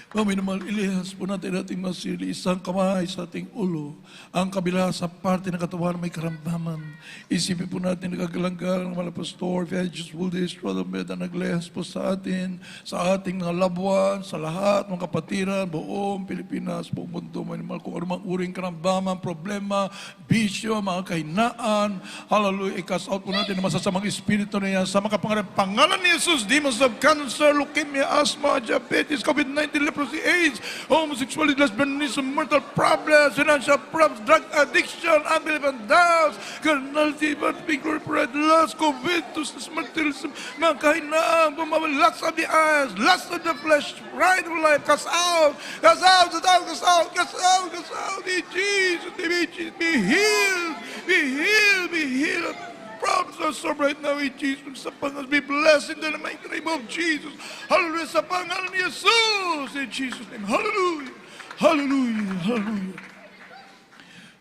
Kami naman, ilihas po natin ating masili, isang kamay sa ating ulo, ang kabila sa parte ng katawan may karamdaman. Isipin po natin nagagalang-galang mga pastor, Evangelist Woody Stradamed, na naglihas po sa atin, sa ating mga labuan, sa lahat mga kapatiran, buong Pilipinas, buong mundo, may naman kung anumang uring karamdaman, problema, bisyo, mga kahinaan. Hallelujah, i-cast out po natin ang masasamang espiritu na yan sa makapangarap pangalan ni Jesus, demons of cancer, leukemia, asthma, diabetes, COVID-19, leprosy, AIDS, homosexuality, lesbianism, mortal problems, financial problems, drug addiction, unbelief and doubts, carnality, bad figure, pride, lust, covetousness, materialism, mga kahinaan, lust of the eyes, lust of the flesh, pride of life, cast out, cast out, cast out, cast out, cast out, cast out, in Jesus, be healed, be healed, be healed. Problems are solved right now in Jesus. Sa pangalan, be blessed in the mighty name of Jesus. Hallelujah. Sa pangalan ni Jesus. In Jesus' name. Hallelujah. Hallelujah. Hallelujah.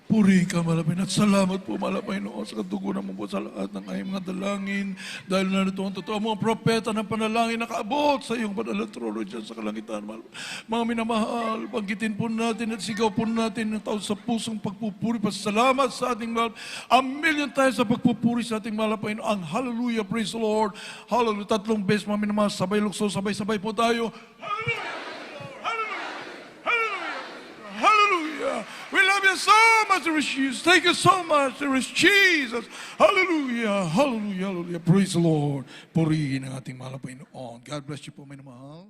Puri ka, malapay. At salamat po, malapay noon sa katugunan mo po sa lahat ng aming mga dalangin. Dahil narito ang totoo mga propeta ng panalangin nakaabot sa iyong padalang trono dyan sa kalangitan. Mga minamahal, pagkitin po natin at sigaw po natin ng tao sa pusong pagpupuri. Pasalamat sa ating mahal. A million tayo sa pagpupuri sa ating malapay noon. Ang hallelujah, praise the Lord. Hallelujah. 3 beses, mga minamahal, sabay lukso, sabay-sabay po tayo. Hallelujah! Hallelujah. We love you so much, there is Jesus. Thank you so much, there is Jesus. Hallelujah. Hallelujah. Hallelujah. Praise the Lord. Purihin ang ating mahal na Panginoon. God bless you po, may mahal.